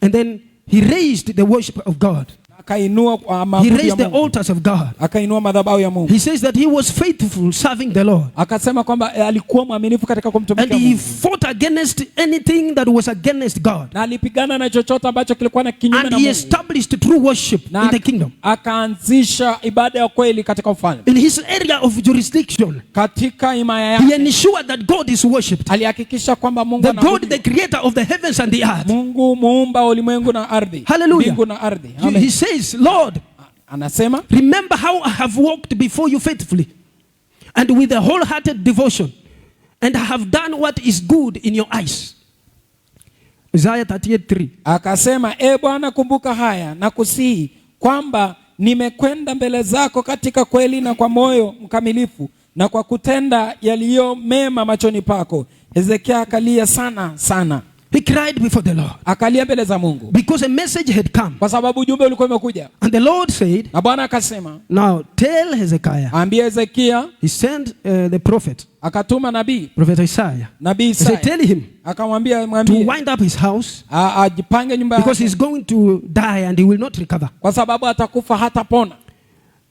And then he raised the worship of God. He raised the altars of God. Akainua madhabahu ya Mungu. He says that he was faithful serving the Lord. Akasema kwamba alikuwa mwaminifu katika kumtumikia Mungu. And he Mungu. fought against anything that was against God. Na alipigana na chochote ambacho kilikuwa na kinyume na Mungu. And he established true worship in the kingdom. Akaanzisha ibada ya kweli katika ufalme. In his area of jurisdiction. Katika himaya yake. He ensured that God is worshipped. Alihakikisha kwamba Mungu the God, the creator of the heavens and the earth. Mungu muumba ulimwengu na ardhi. Hallelujah. Mbingu na ardhi. Amen. He says, Lord, anasema, remember how I have walked before you faithfully and with a wholehearted devotion, and I have done what is good in your eyes. Isaiah 38:3. Akasema, Bwana kumbuka haya na kusihi kwamba nimekwenda mbele zako katika kweli na kwa moyo mkamilifu na kwa kutenda yaliyo mema machoni pako. Hezekia akalia sana sana. He cried before the Lord. Akalia mbele za Mungu. Because a message had come. Kwa sababu ujumbe ulikuwa umekuja. And the Lord said, na Bwana akasema, now tell Hezekiah. Ambia Hezekia. He sent the prophet. Akatuma nabii. Prophet Isaiah. Nabii Isaiah. He said, tell him. Akamwambia to wind up his house. Ajipange nyumba yake. Because he's going to die and he will not recover. Kwa sababu atakufa hatapona.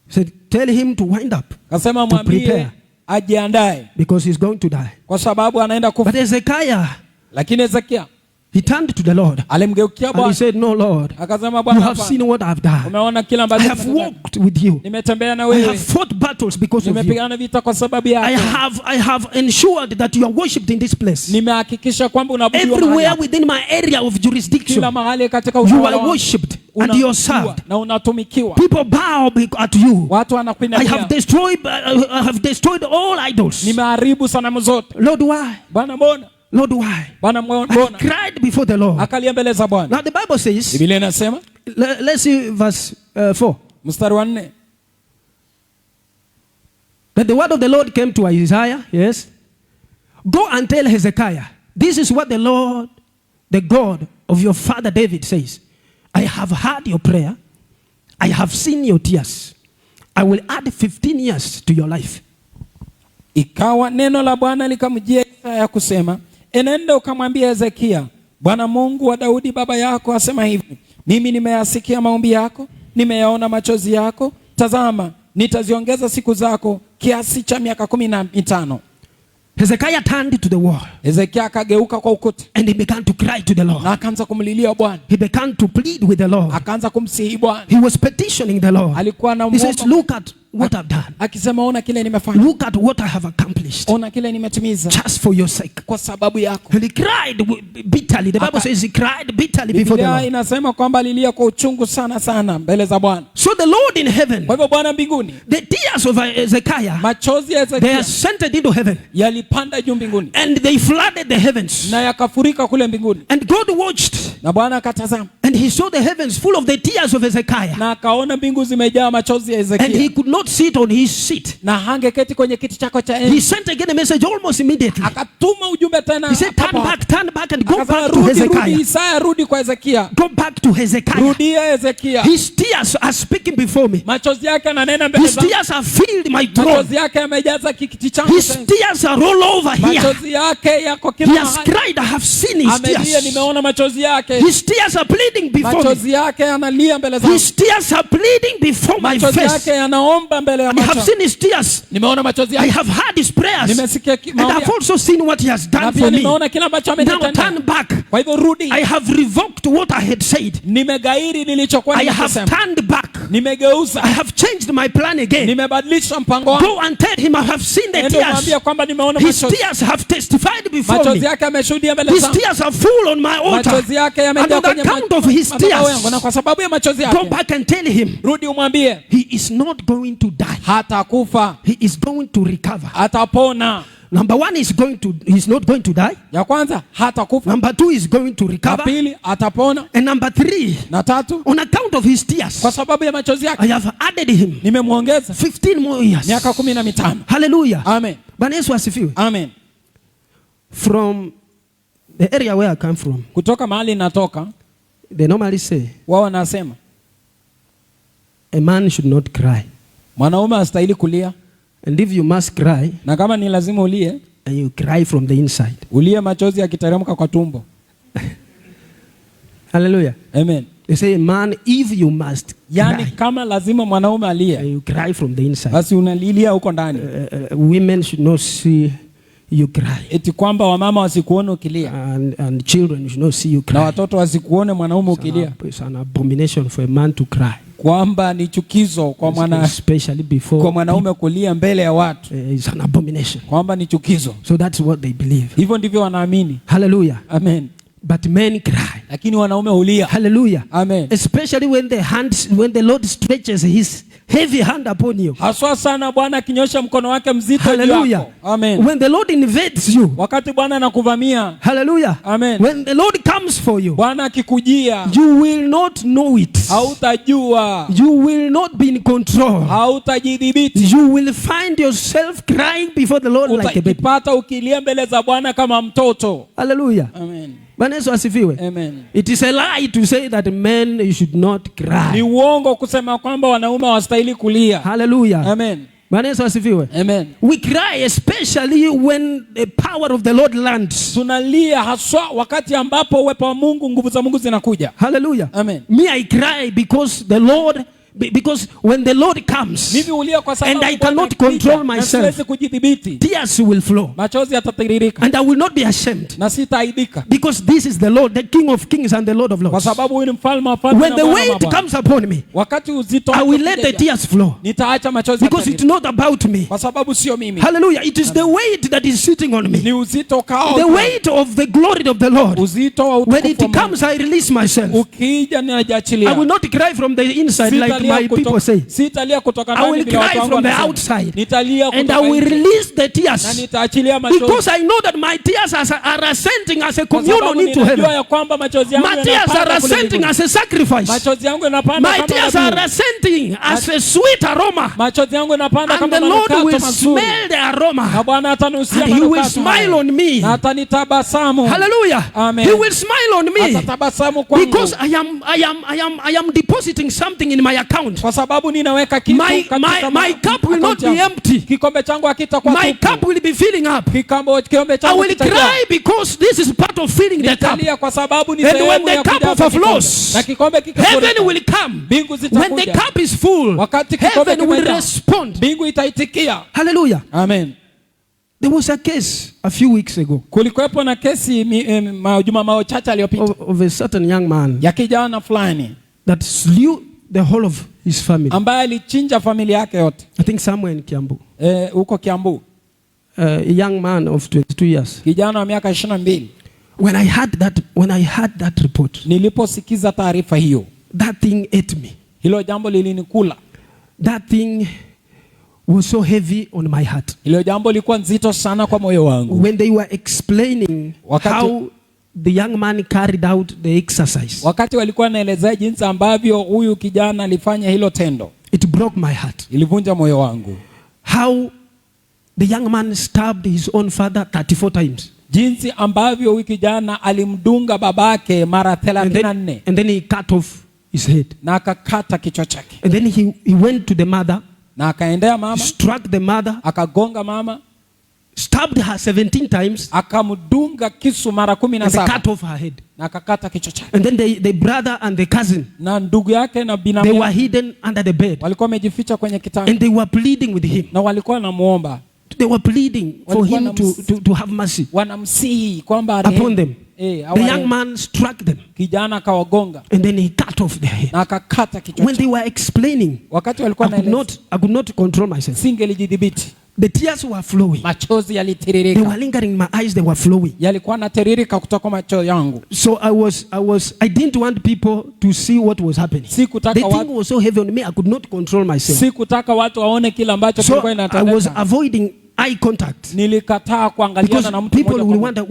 He said, tell him to wind up. Kasema mwambie ajiandae. Because he's going to die. Kwa sababu anaenda kufa. But Hezekiah. Lakini Hezekia. He turned to the Lord. Alimgeukia Bwana. And he said, no Lord. Akasema Bwana, you have seen what I've done. Umeona kila ambacho I have walked with you. Nimetembea na I wewe. have fought battles because of you. Nimepigana vita kwa sababu yako. I have ensured that you are worshipped in this place. Nimehakikisha kwamba unaabudiwa mahali. Everywhere within my area of jurisdiction. Kila mahali katika you are worshipped and you are served. Na unatumikiwa. People bow at you. Watu wanakuinamia. I have destroyed all idols. Nimeharibu sanamu zote. Lord, why? Bwana mbona? Lord, why? Bwana mbona? I cried before the Lord. Akalia mbele za Bwana. Now the Bible says, Biblia inasema, let's see verse 4. Mstari wa 4. That the word of the Lord came to Isaiah, yes. Go and tell Hezekiah, this is what the Lord, the God of your father David says. I have heard your prayer. I have seen your tears. I will add 15 years to your life. Ikawa neno la Bwana likamjia Isaya kusema, enenda ukamwambia Hezekia, Bwana Mungu wa Daudi baba yako asema hivi, mimi nimeyasikia maombi yako, nimeyaona machozi yako, tazama nitaziongeza siku zako kiasi cha miaka 15. Hezekiah turned to the wall. Hezekia akageuka kwa ukuta. And he began to cry to the Lord. Na akaanza kumlilia Bwana. He began to plead with the Lord. Akaanza kumsihi Bwana. He was petitioning the Lord. Alikuwa na he says, look at what I've done. Akisema ona kile nimefanya. Look at what I have accomplished. Ona kile nimetimiza. Just for your sake. Kwa sababu yako. And he cried bitterly. The Bible says he cried bitterly before the Lord. Biblia inasema kwamba alilia kwa uchungu sana sana mbele za Bwana. So the Lord in heaven. Kwa hivyo Bwana mbinguni. The tears of Hezekiah. Machozi ya Hezekia. They ascended into heaven. Yalipanda juu mbinguni. And they flooded the heavens. Na yakafurika kule mbinguni. And God watched. Na Bwana akatazama. And he saw the heavens full of the tears of Hezekiah. Na akaona mbingu zimejaa machozi ya Hezekia. And he could not not sit on his seat. Na hangeketi kwenye kiti chako cha He enzi. sent again a message almost immediately. Akatuma ujumbe tena. He said, turn back and go back to Rudi Hezekiah. Isaya, rudi kwa Hezekia. Go back to Hezekiah. Rudia Hezekia. His tears are speaking before me. Machozi yake yananena mbele His zangu. tears have filled my throne. Machozi yake yamejaza kiti changu. His tears are all over here. Machozi yake yako He kila has mahali. cried. I have seen his Amelia, tears. nimeona machozi yake. His tears are bleeding before me. Machozi yake yanalia mbele zangu. His tears are bleeding before my Machozi face. yake yanaomba mbele ya I have macho. seen his tears. Nimeona machozi I yake. have heard his prayers. Nimesikia And I've also seen what he has na done pia for me. nimeona kila ambacho Now amenitendea. turn back. Kwa hivyo rudi. I have revoked what I had said. Nimegairi nilichokuwa I have nimesema. turned back. Nimegeuza. I have changed my plan again. Nimebadilisha mpango wangu. Go and tell him I have seen the Ndio tears. mwambie kwamba nimeona His machozi. tears have testified before Machozi me. yake yameshuhudia mbele His zangu. tears are full on my altar. Machozi yake And yamejaa on kwenye account of his madhabahu yangu, na tears, kwa sababu ya machozi go yake. back and tell him Rudi umwambie he is not going to die. hatakufa, He is going to recover. atapona. Number one, he's not going to die. Ya kwanza hatakufa. Number two, he's going to Ya recover. pili atapona. And number three, Na tatu on account of his tears, kwa sababu ya machozi yake I have added him nimemwongeza 15 more years. miaka 15. Hallelujah. Amen. Bwana Yesu asifiwe. Amen. From the area where I come from, Kutoka mahali natoka, they normally say wao wanasema a man should not cry. mwanaume hastahili kulia, And if you must cry, na kama ni lazima ulie, and you cry from the inside. ulie machozi yakiteremka kwa tumbo. Hallelujah. Amen. They say, man, if you must Yani cry, kama lazima mwanaume alie, and you cry from the inside. basi unalilia huko ndani. Women should not see you cry. Eti kwamba wamama wasikuone ukilia, And children should not see you na cry. watoto wasikuone mwanaume ukilia, It's an abomination for a man to cry. kwamba ni chukizo kwa Especially before mwanaume kulia mbele ya watu, it's an abomination. kwamba ni chukizo. So that's what they believe. Hivyo ndivyo wanaamini. Hallelujah. Amen. But men cry. Lakini wanaume hulia. Hallelujah. Amen. Especially when the Lord stretches his heavy hand upon you. Haswa sana Bwana akinyosha mkono wake mzito juu Hallelujah. yako. Amen. When the Lord invades you. Wakati Bwana anakuvamia. Hallelujah. Amen. When the Lord comes for you. Bwana akikujia, You will not know it. hautajua, You will not be in control. hautajidhibiti. You will find yourself crying before the Lord like a baby. Utajipata ukilia mbele za Bwana kama mtoto. Hallelujah. Amen. Bwana Yesu asifiwe. Amen. It is a lie to say that men should not Ni cry. uongo kusema kwamba wanaume hawastahili kulia. Hallelujah. Amen. Bwana Yesu asifiwe. Amen. We cry especially when the power of the Lord lands. Tunalia haswa wakati ambapo uwepo wa Mungu, nguvu za Mungu zinakuja. Hallelujah. Amen. Me, I cry because when the Lord comes, Mimi hulia kwa sababu and I cannot control myself, siwezi kujidhibiti. tears will flow. Machozi yatatiririka. And I will not be ashamed. Na sitaaibika. Because this is the Lord, the King of Kings and the Lord of Kwa Lords. sababu huyu ni mfalme wa falme When na the Bwana wa weight mabwana. comes upon me, Wakati uzito I will let the ukija, tears flow. nitaacha machozi Because it's yatiririke. not about me. Kwa sababu sio mimi. Hallelujah. It is the weight that is sitting on me. Ni uzito kao. The weight of the glory of the Lord. Uzito wa When utukufu it wa Mungu. comes, I release myself. Ukija I ninajiachilia. will not cry from the inside like my people say. Sitalia kutoka I ndani will bila watu cry wangu from the wanasema. outside. Nitalia And I kutoka will nje. release the Na tears. nitaachilia machozi. Because I know that my tears are ascending as a Kwa communion sababu into ninajua heaven. ya kwamba machozi yangu My tears are yanapanda kule ascending mbinguni. as a sacrifice. Machozi yangu yanapanda My kama tears dhabihu. are ascending as a sweet aroma. Machozi yangu yanapanda And kama the Lord manukato will mazuri. smell the Na aroma. Bwana atanusia And He will manukato smile hayo. on me. Na atanitabasamu. Hallelujah. Amen. He will smile on me. Atatabasamu kwangu. Because I am depositing something in my account. Kwa sababu ninaweka kitu My cup will not be empty. Kikombe changu hakitakuwa My tupu. cup will be filling up. Kikombe I changu will kitajaa. cry because this is part of filling the cup. Nitalia kwa sababu ni And sehemu when the ya cup kujaza overflows, kikombe. Na kikombe kikifurika, Heaven will come. mbingu When the zitakuja. cup is full, Wakati kikombe heaven will kimejaa, respond. mbingu itaitikia. Hallelujah. Amen. There was a case a few weeks ago Kulikuwepo na kesi majuma machache aliyopita of a certain young man ya kijana fulani that slew the whole of his family. ambaye alichinja familia yake yote I think somewhere in Kiambu. huko Kiambu. A young man of 22 years. Kijana wa miaka 22. When I heard that report, Niliposikiza taarifa hiyo, that thing ate me. hilo jambo lilinikula. That thing was so heavy on my heart. Hilo jambo lilikuwa nzito sana kwa moyo wangu. When they were explaining how the young man carried out the exercise. Wakati walikuwa naelezea jinsi ambavyo huyu kijana alifanya hilo tendo. It broke my heart. Ilivunja moyo wangu. How the young man stabbed his own father 34 times. Jinsi ambavyo wiki jana alimdunga babake mara 34. And then he cut off his head. Na akakata kichwa chake. And then he went to the mother. Na akaendea mama. Struck the mother. Akagonga mama. Stabbed her 17 times. Akamdunga kisu mara 17. And they cut off her head. Na akakata kichwa chake. And then the brother and the cousin. Na ndugu yake na binamu. They were hidden under the bed. Walikuwa wamejificha kwenye kitanda. And they were pleading with him. Na walikuwa wanamuomba. They were pleading for him to have mercy wanamsihi kwamba upon them. The young man struck them. Kijana akawagonga. And then he cut off their head. Na akakata kichwa. When they were explaining, wakati walikuwa I could not control myself. Singelijidhibiti. The tears were flowing. Machozi yalitiririka. They were lingering in my eyes, they were flowing. Yalikuwa yanatiririka kutoka macho yangu. So I didn't want people to see what was happening. The thing was so heavy on me, I could not control myself. Sikutaka watu waone kila ambacho kilikuwa inatendeka. I was avoiding eye contact. Nilikataa kuangaliana na mtu mmoja. People will wonder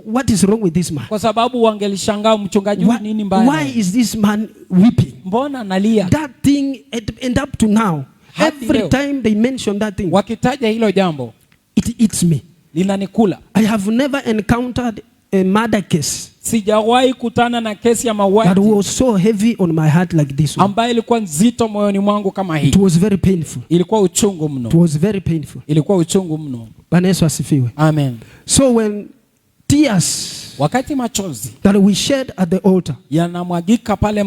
what is wrong with this man. Kwa sababu wangelishangaa mchungaji huyu nini mbaya. Why is this man weeping? Mbona analia? That thing and up to now, every time they mention that thing, wakitaja hilo jambo, it eats me. Linanikula. I have never encountered a murder case. Sijawahi kutana na kesi ya mauaji that was so heavy on my heart like this one. Ambayo ilikuwa nzito moyoni mwangu kama hii. It was very painful. Ilikuwa uchungu mno. It was very painful. Ilikuwa uchungu mno. Bwana Yesu asifiwe. Amen. So when tears wakati machozi that we shed at the altar yanamwagika pale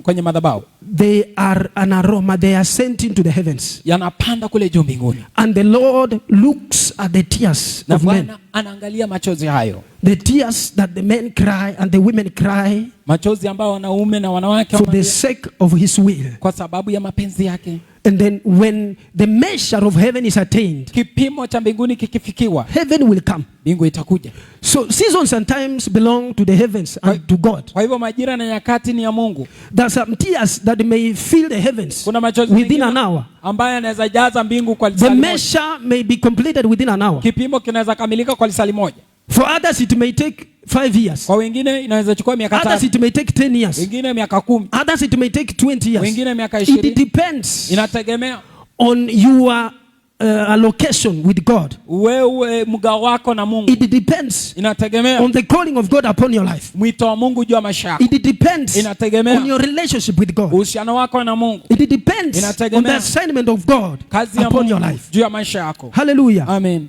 kwenye madhabahu, they are an aroma, they are sent into the heavens, yanapanda kule juu mbinguni. And the Lord looks at the tears of men. Anaangalia machozi hayo, the tears that the men cry and the women cry, machozi ambayo wanaume na wanawake for the sake of his will, kwa sababu ya mapenzi yake. And then when the measure of heaven is attained, kipimo cha mbinguni kikifikiwa, heaven will come. Mbingu itakuja. So seasons and times belong to the heavens and to God. Kwa hivyo majira na nyakati ni ya Mungu. There are some tears that may fill the heavens within an hour. Ambaye anaweza jaza mbingu kwa lisali moja. The measure may be completed within an hour. Kipimo kinaweza kamilika kwa lisali moja. For others it may take 5 years. Kwa wengine inaweza chukua miaka 5. Others it may take 10 years. Wengine miaka 10. Others it may take 20 years. Wengine miaka 20. It depends. Inategemea on your allocation with God. Wewe mgao wako na Mungu. It depends inategemea on the calling of God upon your life. Mwito wa Mungu juu ya maisha yako. It depends inategemea on your relationship with God. Uhusiano wako na Mungu. It depends on the assignment of God upon your life. Juu ya maisha yako. Hallelujah. Amen.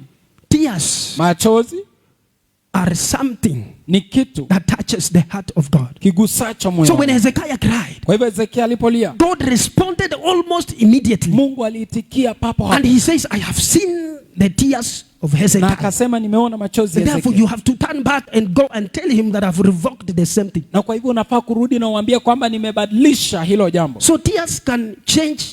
Tears, machozi, are something ni kitu that touches the heart of God. Kigusacho moyo. So when Hezekiah cried, kwa hivyo Hezekiah alipolia, God responded almost immediately. Mungu aliitikia papo hapo. And he says, I have seen the tears of Hezekiah. Na akasema nimeona machozi ya Hezekiah. Therefore you have to turn back and go and tell him that I've revoked the same thing. Na kwa hivyo unafaa kurudi na uambie kwamba nimebadilisha hilo jambo. So tears can change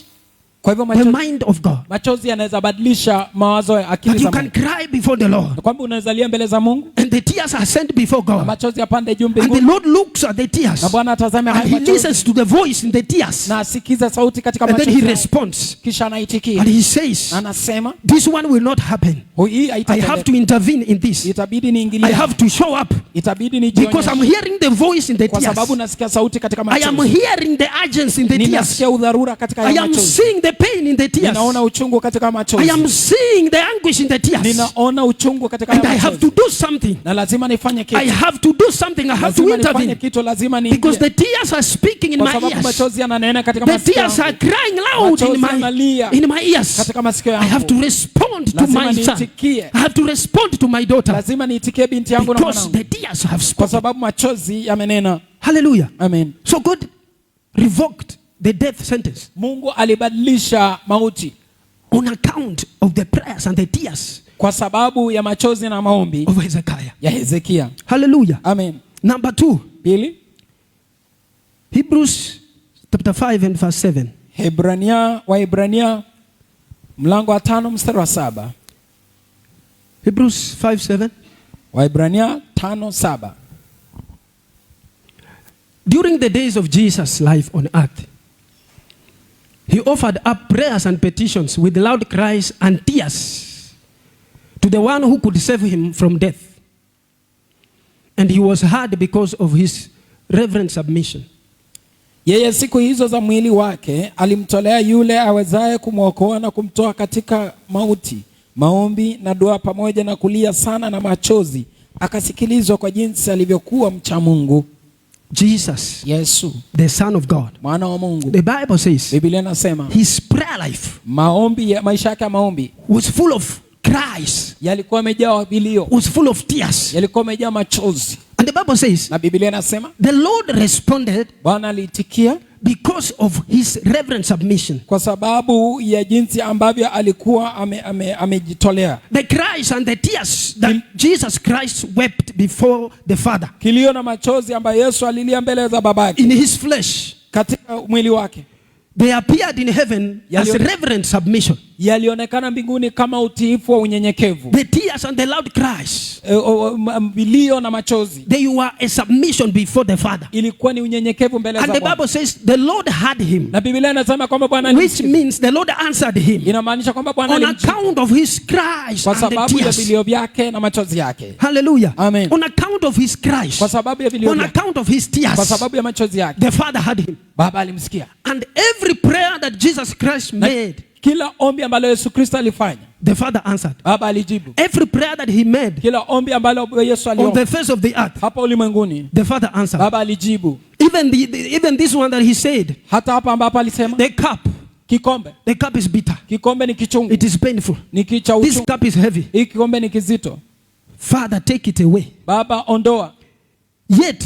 kwa hivyo the mind of God. Machozi yanaweza badilisha mawazo ya akili za Mungu. You can cry before the Lord. Kwamba unaweza lia mbele za Mungu. And the tears are sent before God. Machozi yapande juu mbinguni. And the Lord looks at the tears. Na Bwana atazama hayo machozi. And he listens to the voice in the tears. Na asikiza sauti katika machozi. And then he responds. Kisha anaitikia. And he says, anasema, this one will not happen. I have to intervene in this. Itabidi niingilie. I have to show up. Itabidi nijionyeshe. Because I'm hearing the voice in the tears. Kwa sababu nasikia sauti katika machozi. I am hearing the urgency in the tears. Ninasikia udharura katika machozi. I am seeing the pain in the tears. Ninaona uchungu katika machozi. I am seeing the anguish in the tears. Ninaona uchungu katika machozi. And I have to do something. Na lazima nifanye kitu. I have to do something. I have to intervene. Kitu, lazima niingie. Because the tears are speaking in my ears. Machozi yananena katika masikio. The tears are crying loud in my ears. Katika masikio yangu. I have to respond to my son. I have to respond to my daughter. Lazima niitikie binti yangu na mwanangu. Because the tears have spoken. Kwa sababu machozi yamenena. Hallelujah. Amen. So God revoked the death sentence. Mungu alibadilisha mauti. On account of the prayers and the tears. Kwa sababu ya machozi na maombi of Hezekiah. Ya Hezekiah. Hallelujah. Amen. Number 2. Pili. Hebrews chapter 5 and verse 7. Waebrania mlango wa 5 mstari wa 7. Hebrews 5:7. Waebrania 5:7. During the days of Jesus' life on earth, he offered up prayers and petitions with loud cries and tears to the one who could save him from death. And he was heard because of his reverent submission. Yeye siku hizo za mwili wake alimtolea yule awezaye kumwokoa na kumtoa katika mauti maombi na dua pamoja na kulia sana na machozi, akasikilizwa kwa jinsi alivyokuwa mcha Mungu. Jesus, Yesu, the Son of God, mwana wa Mungu. the Bible says Biblia inasema his prayer life, maisha yake ya maombi was full of cries, yalikuwa yamejaa vilio, was full of tears. yalikuwa yamejaa machozi. And the Bible says Na Biblia inasema the Lord responded Bwana aliitikia because of his reverent submission. kwa sababu ya jinsi ambavyo alikuwa amejitolea. The cries and the tears that Jesus Christ wept before the Father Kilio na machozi ambayo Yesu alilia mbele za babake in his flesh, katika mwili wake, they appeared in heaven as reverent submission. yalionekana mbinguni kama utiifu wa unyenyekevu. The tears and the loud cries, Vilio na machozi, they were a submission before the Father. ilikuwa ni unyenyekevu mbele za And the Bwana. Bible says the Lord heard him, Na Biblia inasema kwamba Bwana which alimsikia. means the Lord answered him Inamaanisha kwamba Bwana on alimsikia account of his cries kwa and the sababu ya tears. vilio vyake na machozi yake. Hallelujah. Amen. On account of his cries, Kwa sababu ya vilio on vyake, account of his kwa tears, sababu ya machozi yake, the Father heard him. Baba alimsikia. And every prayer that Jesus Christ made, Kila ombi ambalo Yesu Kristo alifanya, the Father answered. Baba alijibu. Every prayer that he made Kila ombi ambalo Yesu on aliomba the face of the earth, hapa ulimwenguni, the Father answered. Baba alijibu. Even this one that he said, Hata hapa ambapo alisema the cup is bitter. kikombe ni kichungu, It is painful. ni kicha This uchungu, cup is heavy. hii kikombe ni kizito. Father, take it away. Baba ondoa, Yet,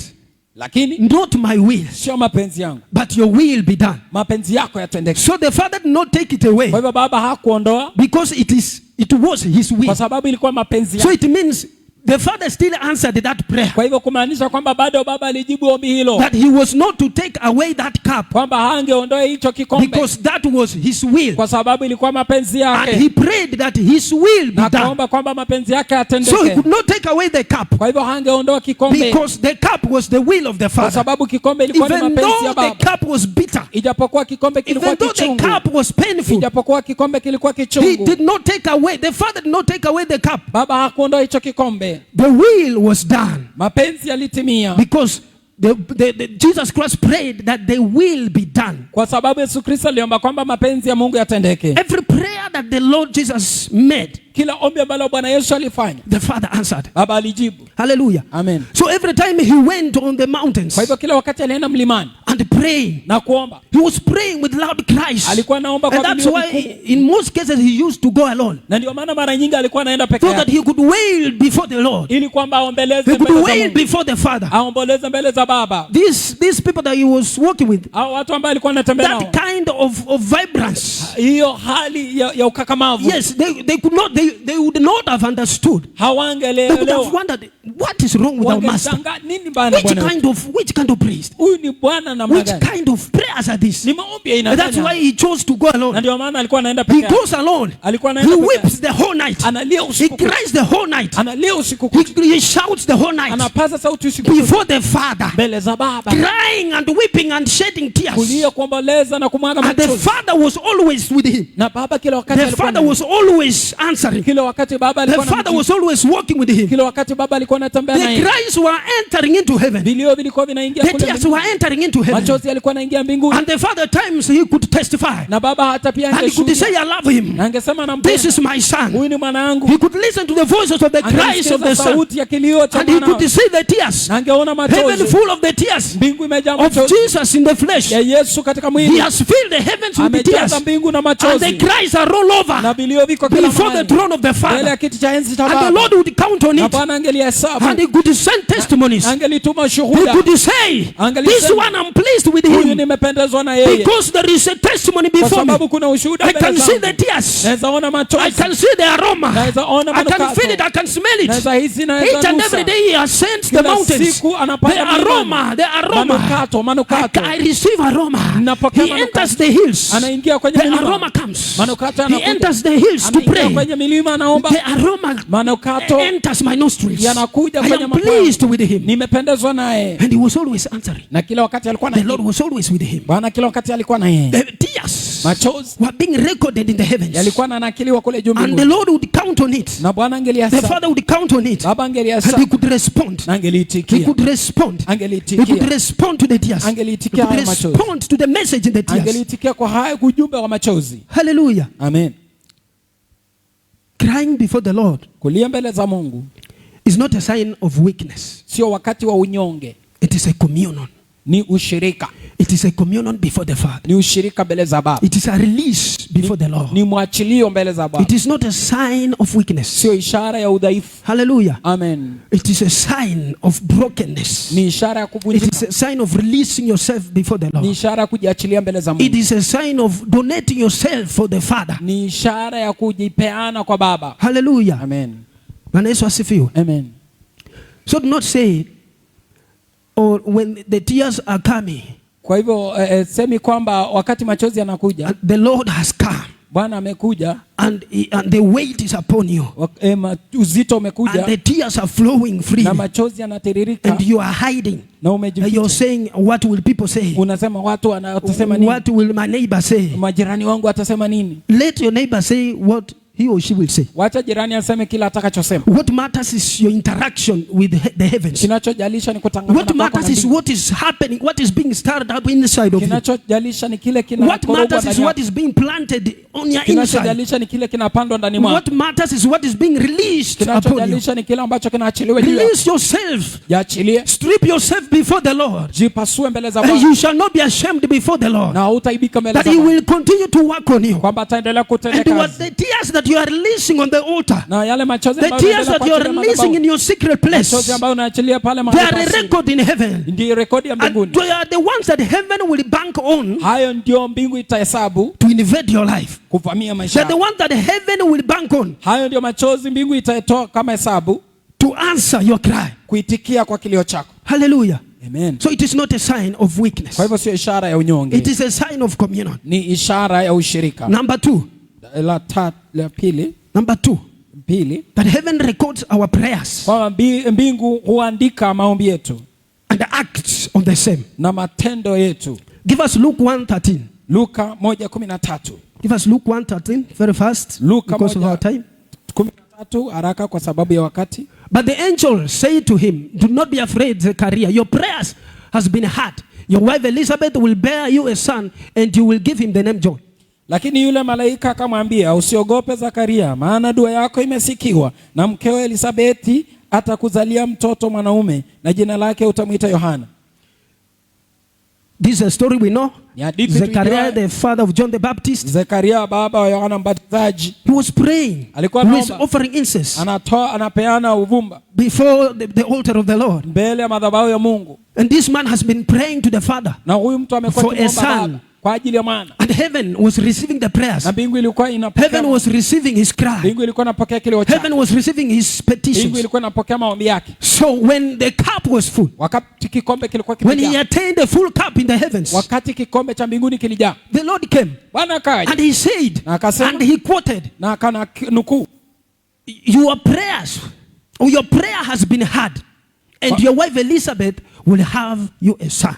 lakini not my will, sio mapenzi yangu, but your will be done. mapenzi yako yatendeke. So the Father did not take it away Kwa hivyo Baba hakuondoa because it was his will. kwa sababu ilikuwa mapenzi So yake. it means the Father still answered that prayer. Kwa hivyo kumaanisha kwamba bado Baba alijibu ombi hilo, That he was not to take away that cup kwamba hangeondoa hicho kikombe because that was his will. kwa sababu ilikuwa mapenzi And yake, he prayed that his will be na done. akaomba kwamba mapenzi yake So he yatendeke. could not take away the cup Kwa hivyo hangeondoa kikombe because the cup was the will of the kwa Father. sababu kikombe ilikuwa ni Even mapenzi ya though the Baba. cup was bitter, Ijapokuwa kikombe kilikuwa even though the kichungu, cup was painful, ijapokuwa kikombe kilikuwa he kichungu, did not take away, the Father did not take away the cup. Baba hakuondoa hicho kikombe. The will was done Mapenzi yalitimia because Jesus Christ prayed that the will be done. kwa sababu Yesu Kristo aliomba kwamba mapenzi ya Mungu yatendeke. Every prayer that the Lord Jesus made, Kila ombi ambalo Bwana Yesu alifanya, the Father answered. Baba alijibu. Hallelujah. Amen. So every time he went on the mountains Kwa hivyo kila wakati alienda mlimani and praying, na kuomba, he was praying with loud cries. alikuwa anaomba And kwa that's vilio why vikubwa. in most cases he used to go alone, Na ndio maana mara nyingi alikuwa anaenda peke so that yake he could wail before the Lord. ili kwamba aombeleze He could mbele za wail Mungu, before the Father. aomboleze mbele za Baba. These people that he was working with, Hao watu ambao alikuwa anatembea nao, that kind of vibrance. hiyo hali ya ukakamavu, Yes, they could not, they would not have understood. They would have hawangeleelewa. wondered, what is wrong with our master? Wangeshangaa nini bana Which Bwana? kind of priest? Huyu ni Bwana namna Which gani? kind of prayers are these? Ni maombi ya aina And that's gani? why he chose to go Na alone. ndio maana alikuwa anaenda He peke yake. goes alone. Alikuwa He anaenda peke weeps the whole night. Analia He usiku kucha. cries the whole night. Analia usiku kucha. He shouts the whole night Anapaza sauti usiku kucha before the Father, mbele za Baba, crying and weeping and shedding tears. kulia, kuomboleza na kumwaga And the machozi. Father was always with him. Na Baba kila wakati The alikuwa Father na was always answering. kila wakati Baba The alikuwa Father na was always walking with him. kila wakati Baba alikuwa anatembea The naye. cries were entering into heaven. Vilio vilikuwa vinaingia The kule tears mbinguni. were entering into heaven. Machozi yalikuwa yanaingia mbinguni. And the Father at times he could testify. Na Baba hata pia And he could angeshuhudia. say, I love him. Na angesema This nampenda. is my son. Huyu ni mwanangu. He could listen to the voices of the cries of the Angesikiza son. sauti ya kilio cha And he mwanao. could see the tears. Na angeona Heaven machozi. full of the tears Mbingu imejaa of machozi Jesus in the flesh. ya Yesu katika He mwili. has filled the heavens with the tears. Amejaza mbingu na And the machozi. cries are all Na over vilio viko kila before the mahali. throne of the Mbele ya Father. kiti cha enzi cha And the Baba. Lord would count on Na it. Bwana angelihesabu. And he could send testimonies. Angelituma He shuhuda. could say, this one I'm pleased with Huyu him. nimependezwa na yeye. Because there is a testimony Kwa before me. sababu kuna ushuhuda I mbele can see zangu. the tears. Naweza ona I machozi. can see the aroma. Naweza ona I can manukato. feel it. I can smell it. Naweza hisi, naweza Each and nusa. every day he ascends the Kila mountains. siku anapanda The mlimani. aroma, the aroma. Manukato. I receive aroma. Ninapokea He manukato. enters the hills. Anaingia kwenye The milima. aroma comes. Manukato He yanakuja. enters the hills to Anaingia pray. kwenye milima anaomba. The aroma Manukato enters my nostrils. yanakuja I kwenye am mapua. pleased with him. Nimependezwa naye. And he was always answering. Na kila wakati alikuwa na The Lord was always with him. Bwana kila wakati alikuwa na yeye. The tears machozi were being recorded in the heavens. yalikuwa yanakiliwa kule juu And the mbinguni, Lord would count on it. na Bwana The angelihesabu, Father would count on it. Baba And he angelihesabu could respond. na He angeliitikia, could respond. He could angeliitikia, respond to the tears. He angeliitikia could haya machozi, respond to the message in the tears. angeliitikia kwa haya ujumbe wa machozi. Hallelujah. Amen. Crying before the Lord Kulia mbele za Mungu is not a sign of weakness. sio wakati wa unyonge, It is a communion. ni ushirika, It is a communion before the Father. ni ushirika mbele za Baba, It is a release before the Lord. ni mwachilio mbele za Baba, It is not a sign of weakness. sio ishara ya udhaifu. Hallelujah. Amen. It is a sign of brokenness. Ni ishara ya It kuvunjika, is a sign of releasing yourself before the ni Lord. ishara ya kujiachilia mbele za It Mungu, is a sign of donating yourself for the Father. ni ishara ya kujipeana kwa Baba. Hallelujah. Amen. Bwana Yesu asifiwe. Amen. So do not say, or when the tears are coming, Kwa hivyo semi kwamba wakati machozi yanakuja, and the Lord has come, Bwana amekuja, and the weight is upon you, uzito and umekuja the tears are flowing freely, na machozi yanatiririka and you are hiding. na And you're umejificha. saying, what will people say? Unasema watu watasema nini? What will my neighbor say? Majirani wangu watasema nini? Let your neighbor say what he or she will say. Wacha jirani aseme kila atakachosema. What matters is your interaction with the heavens. Kinachojalisha ni kutangamana What kwako na matters is mbingu. what is happening, what is being stirred up inside of you. Kinachojalisha ni kile What kinakorogwa matters is ndani what yako. is being planted on your inside. Kinachojalisha ni kile kinapandwa ndani mwako. What matters is what is being released upon you. Kinachojalisha ni kile ambacho kinaachiliwa juu yako. Release yourself. Jiachilie, Strip yourself before the Lord. jipasue mbele za And Bwana you shall not be ashamed before the Lord. na hautaibika mbele That za he Bwana, will continue to work on you. kwamba ataendelea kutenda And what kazi. the tears that you are releasing on the altar, Na yale machozi the ambayo tears unaendelea that you are kuachilia releasing madhabahu, in your secret place, machozi ambayo unaachilia pale they mahali are pa a siri, record in heaven. ndio rekodi ya And mbinguni. they are the ones that heaven will bank on Hayo ndio mbingu itahesabu to invade your life. kuvamia maisha They are the yako. ones that heaven will bank on Hayo ndio machozi mbingu itatoa kama hesabu to answer your cry. kuitikia kwa kilio chako. Hallelujah. Amen. So it is not a sign of weakness. Kwa hivyo sio ishara ya unyonge, It is a sign of communion. ni ishara ya ushirika. Number two, La pili, that heaven records our prayers kwamba mbingu huandika maombi yetu and acts on the same. na matendo yetu. Give us Luke 1:13. Luka 1:13. Give us Luke 1:13 very fast Luka because of our time. 13 haraka kwa sababu ya wakati. But the angel said to him, do not be afraid, Zechariah. Your prayers has been heard. Your wife Elizabeth will bear you a son, and you will give him the name John. Lakini yule malaika akamwambia, usiogope Zakaria, maana dua yako imesikiwa, na mkeo Elisabeti atakuzalia mtoto mwanaume, na jina lake utamwita Yohana. This is a story we know. Ni hadithi Zechariah, tuijuayo. the father of John the Baptist, Zekaria baba wa Yohana Mbatizaji he was praying. alikuwa He was anaomba, offering incense anapeana uvumba before the altar of the Lord. mbele ya madhabahu ya Mungu, And this man has been praying to the Father. na huyu mtu amekuwa For a akimwomba son. Baba kwa ajili ya mwana, And heaven was receiving the prayers. na mbingu ilikuwa Heaven inapokea, was receiving his cry. mbingu ilikuwa inapokea kilio chake, Heaven was receiving his mbingu petitions. ilikuwa inapokea maombi yake. So when the cup was full, Wakati kikombe kilikuwa when he kimejaa, attained the full cup in the heavens, wakati kikombe cha mbinguni kilijaa, the Lord came Bwana akaja and he said, na akasema, and he quoted, na akana nukuu, your prayers, or your prayer has been heard, and your wife Elizabeth will have you a son.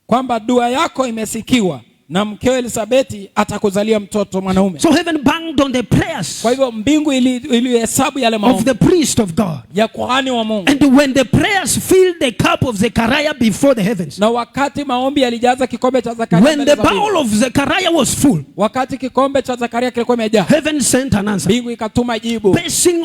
kwamba dua yako imesikiwa na mkeo Elisabeti atakuzalia mtoto mwanaume. So heaven banged on the prayers Kwa hivyo mbingu ilihesabu yale of maombi the priest of God. ya kuhani wa Mungu, And when the prayers filled the cup of Zechariah before the heavens, na wakati maombi yalijaza kikombe cha Zakaria when mbele the za mbingu, bowl of Zechariah was full, wakati kikombe cha Zakaria kilikuwa imejaa, heaven sent an answer mbingu ikatuma jibu basing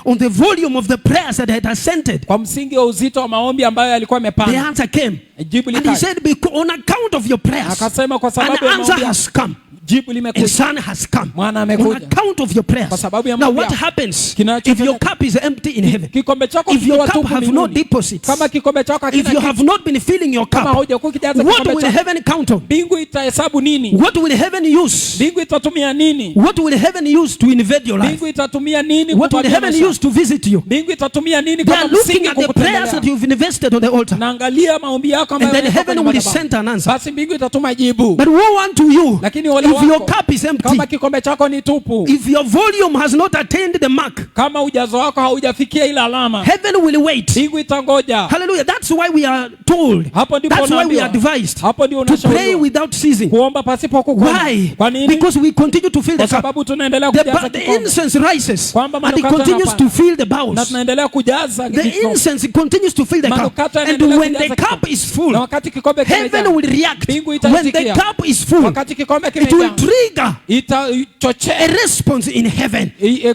on the volume of the prayers that had ascended. kwa msingi wa uzito wa maombi ambayo yalikuwa The yamepanda. answer came, Jibu and he likaja, said, on account of your prayers, akasema kwa an sababu ya answer maombi has come. jibu A limekuja. son has come Mwana on amekuja. account of your prayers. Kwa sababu ya Now maombi what yako. happens Kinacho if your cup is empty in heaven? Kikombe chako If your kikiwa cup tupu have no mbinguni, deposits, kama kikombe chako if hakina you kitu, have not been filling your kama cup, haujakuwa kijaza what kikombe will chako, heaven count on? mbingu itahesabu nini? What will heaven use? Mbingu itatumia nini? What will heaven use to invade your life? Mbingu itatumia nini What will kuvamia heaven maisha? use to visit you? Mbingu itatumia nini They kama are looking msingi at the prayers that kukutembelea? you've invested on the altar. Naangalia maombi yako And ambayo then yako heaven kwenye will madhabahu. send an answer. Basi mbingu itatuma jibu. But woe unto you Lakini ole if If your cup is empty, kama kikombe chako ni tupu, if your volume has not attained the mark, kama ujazo wako haujafikia ile alama, heaven will wait. mbingu itangoja. Hallelujah. That's why we are told. Hapo ndipo That's why we unaambiwa. are advised Hapo ndio to pray unashauriwa without ceasing. kuomba pasipo kukoma. Why? Kwa nini? Because we continue to fill the Kwa cup. sababu tunaendelea kujaza The kikombe. incense rises Kwamba and it manukato continues yanapanda. to fill the Na bowls. tunaendelea kujaza The kikombe. incense continues to fill the cup. Manukato And yanaendelea when the kujaza cup kikombe. is full, Na wakati kikombe heaven kimejaa, will react. mbingu When the itaitikia. cup is full, Wakati kikombe it will kimejaa, trigger itachochea a response in heaven.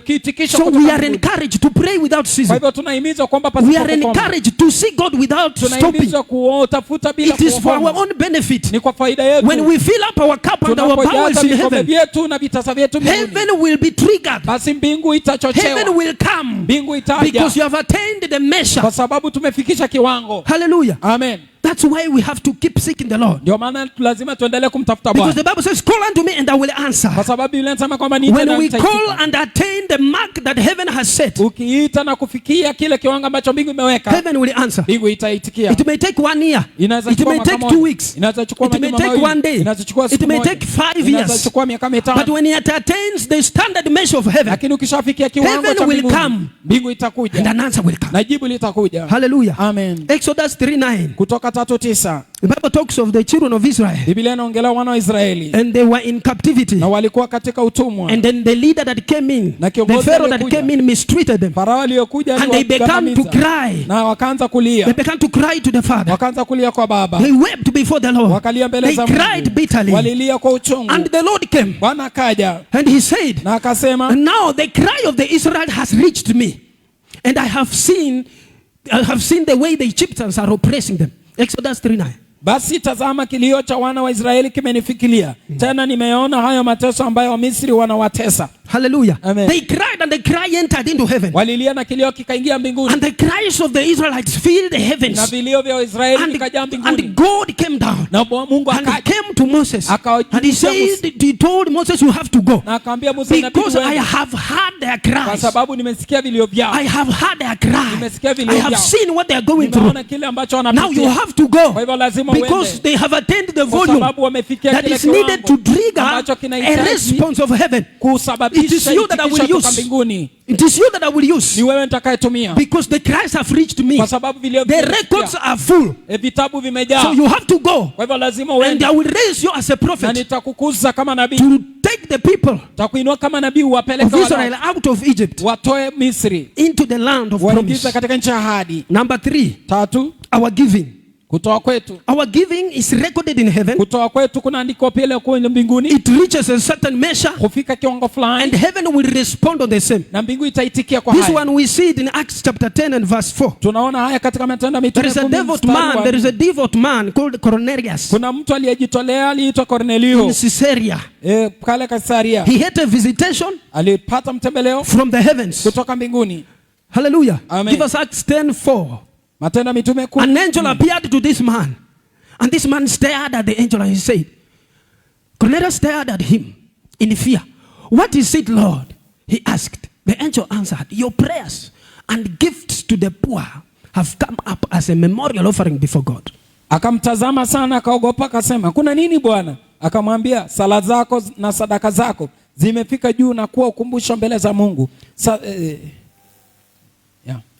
kiitikisho So kutoka we are mbinguni. encouraged to pray without Kwa ceasing. hivyo tunahimizwa kwamba We pasipo are kukoma. encouraged to see God without stopping. Tunahimizwa kutafuta bila It is for our kukoma. own benefit. Ni kwa faida yetu. When we fill up our cup and our bowels Tunapojaza in vikombe heaven, vyetu na vitasa vyetu mbinguni, heaven will be triggered. basi mbingu Heaven itachochewa, will come mbingu itaja, because you have attained the measure. kwa sababu tumefikisha kiwango. Hallelujah. Amen. That's why we have to keep seeking the Lord. Ndio maana lazima tuendelee kumtafuta Because Bwana, the Bible says, call unto me and I will answer. kwa sababu Biblia inasema kwamba niite When na we nitaitika. call and attain the mark that heaven has set, Ukiita na kufikia kile kiwango ambacho mbingu imeweka, heaven will answer. mbingu itaitikia. It may take 1 year. Inaweza It chukua may mwaka take moja. 2 weeks. Inaweza chukua It may majuma take mawili. 1 day. Inaweza chukua It siku may moja. take 5 Inaweza years. chukua miaka mitano. But when it attains the standard measure of heaven, Lakini ukishafikia kiwango heaven cha will mbinguni, come. mbingu and itakuja an answer will come. na jibu litakuja. Hallelujah. Amen. Exodus 3:9. Kutoka 3:9 The Bible talks of the children of Israel, Biblia inaongelea wana wa Israeli and they were in captivity. na walikuwa katika utumwa, And then the leader that came in, Na the kiongozi Pharaoh that aliyekuja, came in mistreated them. Farao aliyokuja And they began to cry. na wakaanza They kulia, began to cry to the Father. wakaanza kulia kwa baba, They wept before the Lord. wakalia mbele They za cried Mungu, bitterly. walilia kwa uchungu. And the Lord came Bwana akaja and he said, na akasema, and now the cry of the Israel has reached me, and I have seen the way the Egyptians are oppressing them. Exodus 3:9. basi tazama kilio cha wana wa Israeli kimenifikilia, tena nimeona hayo mateso ambayo Wamisri wanawatesa. Hallelujah. Amen. They cried and the cry entered into heaven. Walilia na kilio kikaingia mbinguni, And the cries of the Israelites filled the heavens. na vilio vya Israeli vikajaa mbinguni. And God came down. Na Mungu And akaja came to Moses. Akawajulisha And he said, he told Moses, you have to go. na akamwambia Musa, inabidi Because I uende, have heard their kwa cries. sababu nimesikia vilio vyao, I have heard their cry. nimesikia vilio I have vyao, seen what they are going through. nimeona kile ambacho Now you wanapitia. have to Kwa go. hivyo lazima Because uende, they have attained the kwa volume sababu wamefikia that kile is needed to kiwango trigger ambacho a kinahitaji response of heaven. It is kusababisha you that I will itikisho kutoka use. mbinguni. It is you that I will use. Ni wewe nitakayetumia, Because the cries have reached me. kwa sababu vilio The vimefikia. records are full. Vitabu vimejaa. So you have to go. Kwa hivyo lazima And uende, I will raise you as a na prophet nitakukuza kama nabii, to take the people nitakuinua kama nabii, of uwapeleke Israel out of Egypt watoe Misri, into the land of waingize promise. katika nchi ya ahadi. Number 3, 3, our giving. kutoa kwetu. Our giving is recorded in heaven. Kutoa kwetu kunaandikwa pale kwenye mbinguni, It reaches a certain measure, kufika kiwango and fulani, heaven will respond on the same. na mbingu itaitikia kwa This haya. one we see it in Acts chapter 10 and verse 4. Tunaona haya katika Matendo ya There Mitume is a 10 devout mstari man. wa There is a 4. devout man called Cornelius Kuna mtu aliyejitolea aliitwa in Kornelio, Caesarea. kale Kaisaria. He had a visitation Alipata mtembeleo from the heavens. kutoka mbinguni. Hallelujah. Amen. Give us Acts 10:4. Matendo ya Mitume 10. An angel appeared to this man, and this man stared at the angel and he said, Cornelius stared at him in fear. What is it, Lord? He asked. The angel answered, your prayers and gifts to the poor have come up as a memorial offering before God. Akamtazama sana, akaogopa, akasema, kuna nini Bwana? Akamwambia, sala zako na sadaka zako zimefika juu na kuwa ukumbusho mbele za Mungu.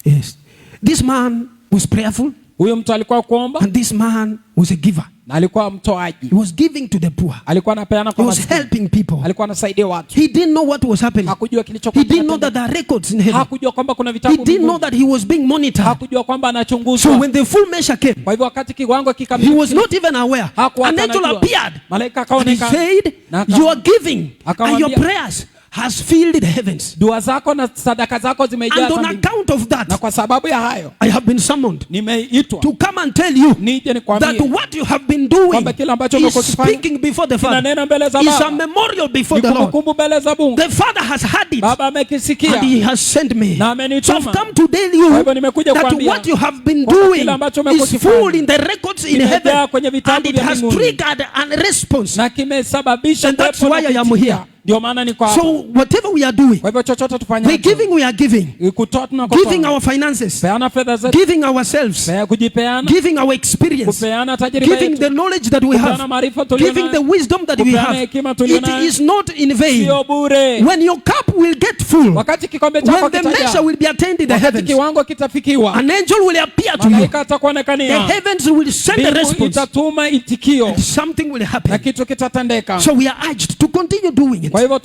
Yes. This man was prayerful, Huyo mtu alikuwa kuomba, and this man was a giver. na alikuwa mtoaji. He was giving to the poor. Alikuwa anapeana He kwa was maskini. helping people. Alikuwa anasaidia watu. He didn't know what was happening. Hakujua He kilichokuwa didn't know kinatendeka. that there are records in heaven. Hakujua kwamba kuna He vitabu didn't know mbinguni. that he was being monitored. Hakujua kwamba So anachunguzwa. when the full measure came, Kwa hivyo wakati kiwango he kikamilika, was not even aware. hakuwa An angel anajua. appeared Malaika and he akaonekana. said, Na your giving and akamwambia, your prayers has filled the heavens. dua zako na sadaka zako And zimejaza on mbingu. account of Na that, kwa sababu ya hayo I have been summoned nimeitwa to come and tell you nije that nikwambie what you have been doing kwamba kile ambacho is umekuwa ukifanya speaking before the Father. kinanena mbele za Is a Baba, memorial before ni the Lord. kumbukumbu mbele za Mungu. The Father has heard it, Baba and amekisikia he has sent me. na So amenituma. I've come to tell Kwa you hivyo nimekuja that kuambia what you have been kwamba doing kile ambacho umekuwa is ukifanya full in the records in kimejaa heaven, kwenye vitabu and it vya has mbinguni. triggered a response. na kimesababisha And that's pepo why na I am kuitikia. here. Ndio maana niko hapa. So whatever we are doing, Kwa hivyo chochote the tufanyacho, giving we are giving, kutoa tunakotoa, giving our finances, peana fedha zetu, giving ourselves, kujipeana, giving our experience, kupeana tajiriba giving yetu, the knowledge that we kupeana have, maarifa tulio giving the nayo, wisdom that we kupeana have. hekima tulio It nayo, is not in vain. sio bure. When your cup will get full, Wakati kikombe chako when the measure kitajaa, will be attained in the wakati heavens, kiwango kitafikiwa, an angel will appear to you. malaika The atakuonekania, heavens will send a mbingu response. itatuma itikio, And something will na happen. kitu kitatendeka. So we are urged to continue doing it. Kwa hivyo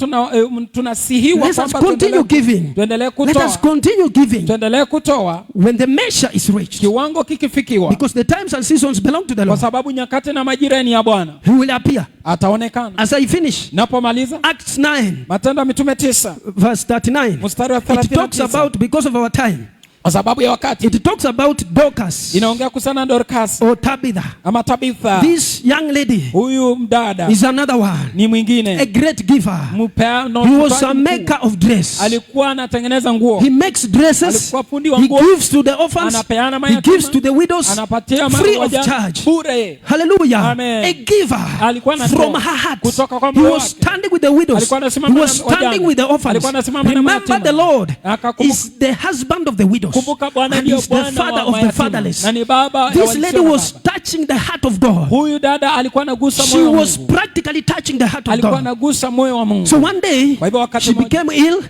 tunasihiwa Let us kwamba continue giving. tuendelee Let us kutoa, continue giving tuendelee kutoa when the measure is reached. kiwango kikifikiwa, Because the times and seasons belong to the kwa Lord. sababu nyakati na majira ni ya Bwana. He will appear. Ataonekana. As I finish, Napomaliza Acts 9, Matendo ya Mitume 9 verse 39. mstari wa It talks 39, about, because of our time, kwa sababu ya wakati, it talks about Dorcas inaongea kuhusiana na Dorcas or Tabitha. ama Tabitha. This young lady Huyu mdada is another one, ni a mwingine, great giver. mpeano, He was a maker of dress. alikuwa anatengeneza nguo, He makes dresses. alikuwa fundi wa He nguo, gives to the orphans. anapeana He mayatima, gives to the widows anapatia free of wajane charge. bure. Hallelujah. Amen. A giver Alikuwa anatoa from her heart. kutoka kwa He moyo was wake. standing with the widows. Alikuwa anasimama He na was standing wajane. with the orphans. Alikuwa anasimama na Remember, mayatima. the Lord Akakumbuka. is the husband of the widows. Kumbuka Bwana And ndiye is the Bwana father wa of the mayatima, fatherless. na ni baba ya This wasio lady na was baba. touching the heart of God. Huyu dada alikuwa anagusa She moyo wa was Mungu. practically touching the heart of Alikuwa God. anagusa moyo wa Mungu. So one day, Kwa hivyo wakati she mmoja, became ill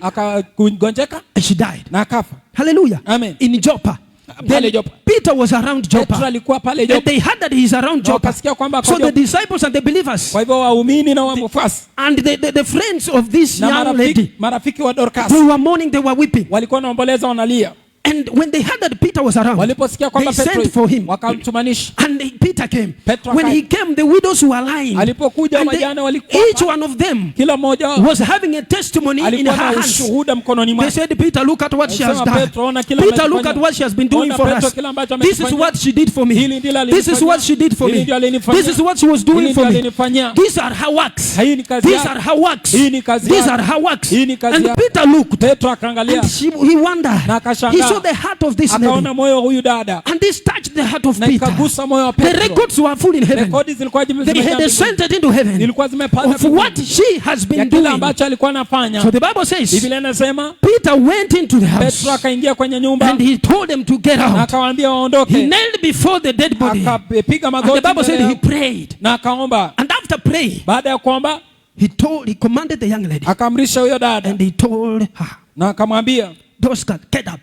akagonjeka and she died. na akafa. Hallelujah. Amen. In Joppa. Pale Then Joppa. Peter was around Petro Joppa. alikuwa pale And Joppa. they heard that he is around Na Joppa. wakasikia kwamba So ako the Joppa. disciples and the believers Kwa hivyo waumini na wafuasi and the friends of this na young lady, marafiki wa Dorcas they were mourning, they were weeping. walikuwa wanaomboleza, wanalia. And when they heard that Peter was around, Waliposikia kwamba they Petro sent for him. wakamtumanisha. And Peter came. Petro When akaja. he came, the widows were lying. Alipokuja And wajane walikuwa each one of them kila mmoja wao was having a testimony in alikuwa her na hands. ushuhuda mkononi They mwake. said, Peter, look at what she has Alisema, done. Petro, ona kila Peter, amechofanya. look at what she has been doing Ona for Petro, us. kila ambacho This is amekifanya. what she did for me. Hili ndilo This is alinifanyia. what she did for Hili me. ndilo alinifanyia. This is what she was doing Hili for ndilo me. alinifanyia. These are her works. Hii ni kazi These yake. are her works. Hii ni kazi These yake. are her works. Hii ni kazi And yake. Peter looked. Petro akaangalia And he wondered. na He akashangaa. saw the heart of this Akaona lady. moyo wa huyu dada And this touched the heart of na Peter. ikagusa moyo wa The Petro. records were full in heaven. Rekodi zilikuwa They zimejaa had mbinguni. ascended into heaven Zilikuwa zimepanda of what she has ya been kile doing. ambacho alikuwa anafanya. So the Bible says Biblia inasema Peter went into the house Petro akaingia kwenye nyumba and he told them to get na out. akawaambia He waondoke. knelt before the dead body. Akapiga And the magoti Bible said mbele he yao prayed. na akaomba. And after praying, Baada ya kuomba he commanded the young lady. akamrisha huyo dada And he told her, na akamwambia, Dorcas, get up.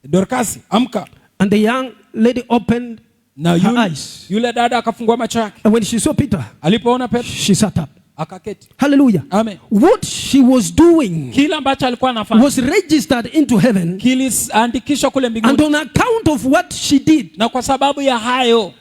Dorcas, amka. And the young lady opened Na her eyes. yule dada akafungua macho yake. And when she saw Peter, Alipoona Petro she sat up. akaketi. Hallelujah. Amen. What she was doing Kile ambacho alikuwa anafanya was registered into heaven. kiliandikishwa kule And mbinguni, on account of what she did, na kwa sababu ya hayo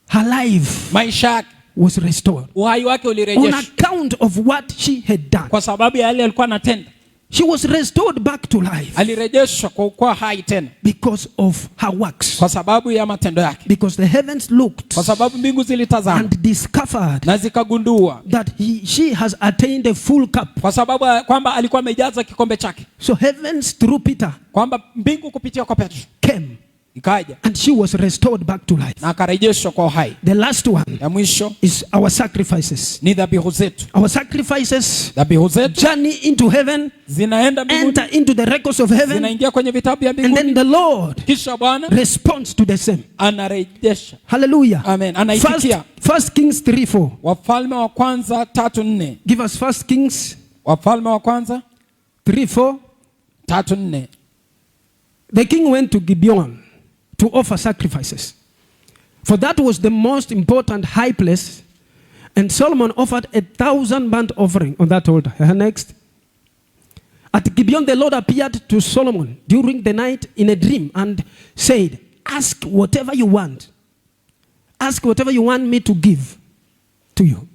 her life maisha yake, was restored. uhai wake On ulirejeshwa account of what she had done. kwa sababu ya yale alikuwa anatenda. She was restored back to life Alirejeshwa kwa kuwa hai tena because of her works. kwa sababu ya matendo yake, Because the heavens looked kwa sababu mbingu zilitazama and discovered na zikagundua that she has attained a full cup. kwa sababu kwamba alikuwa amejaza kikombe chake, So heavens through Peter kwamba mbingu kupitia kwa Petro came ikaja and she was restored back to life. na akarejeshwa kwa uhai. The last one Ya mwisho is our sacrifices. ni dhabihu zetu. Our sacrifices Dhabihu zetu journey into heaven, zinaenda mbinguni, enter into the records of heaven, zinaingia kwenye vitabu vya and mbinguni, then the Lord kisha Bwana responds to the same. anarejesha. Hallelujah. Amen. Anaitikia. First Kings 3:4. Wafalme wa kwanza 3:4. Give us First Kings Wafalme wa kwanza 3:4. 3:4. The king went to Gibeon to offer sacrifices, for that was the most important high place. And Solomon offered 1,000 burnt offering on that altar. Next. At Gibeon, the Lord appeared to Solomon during the night in a dream and said, ask whatever you want. Ask whatever you want me to give to you.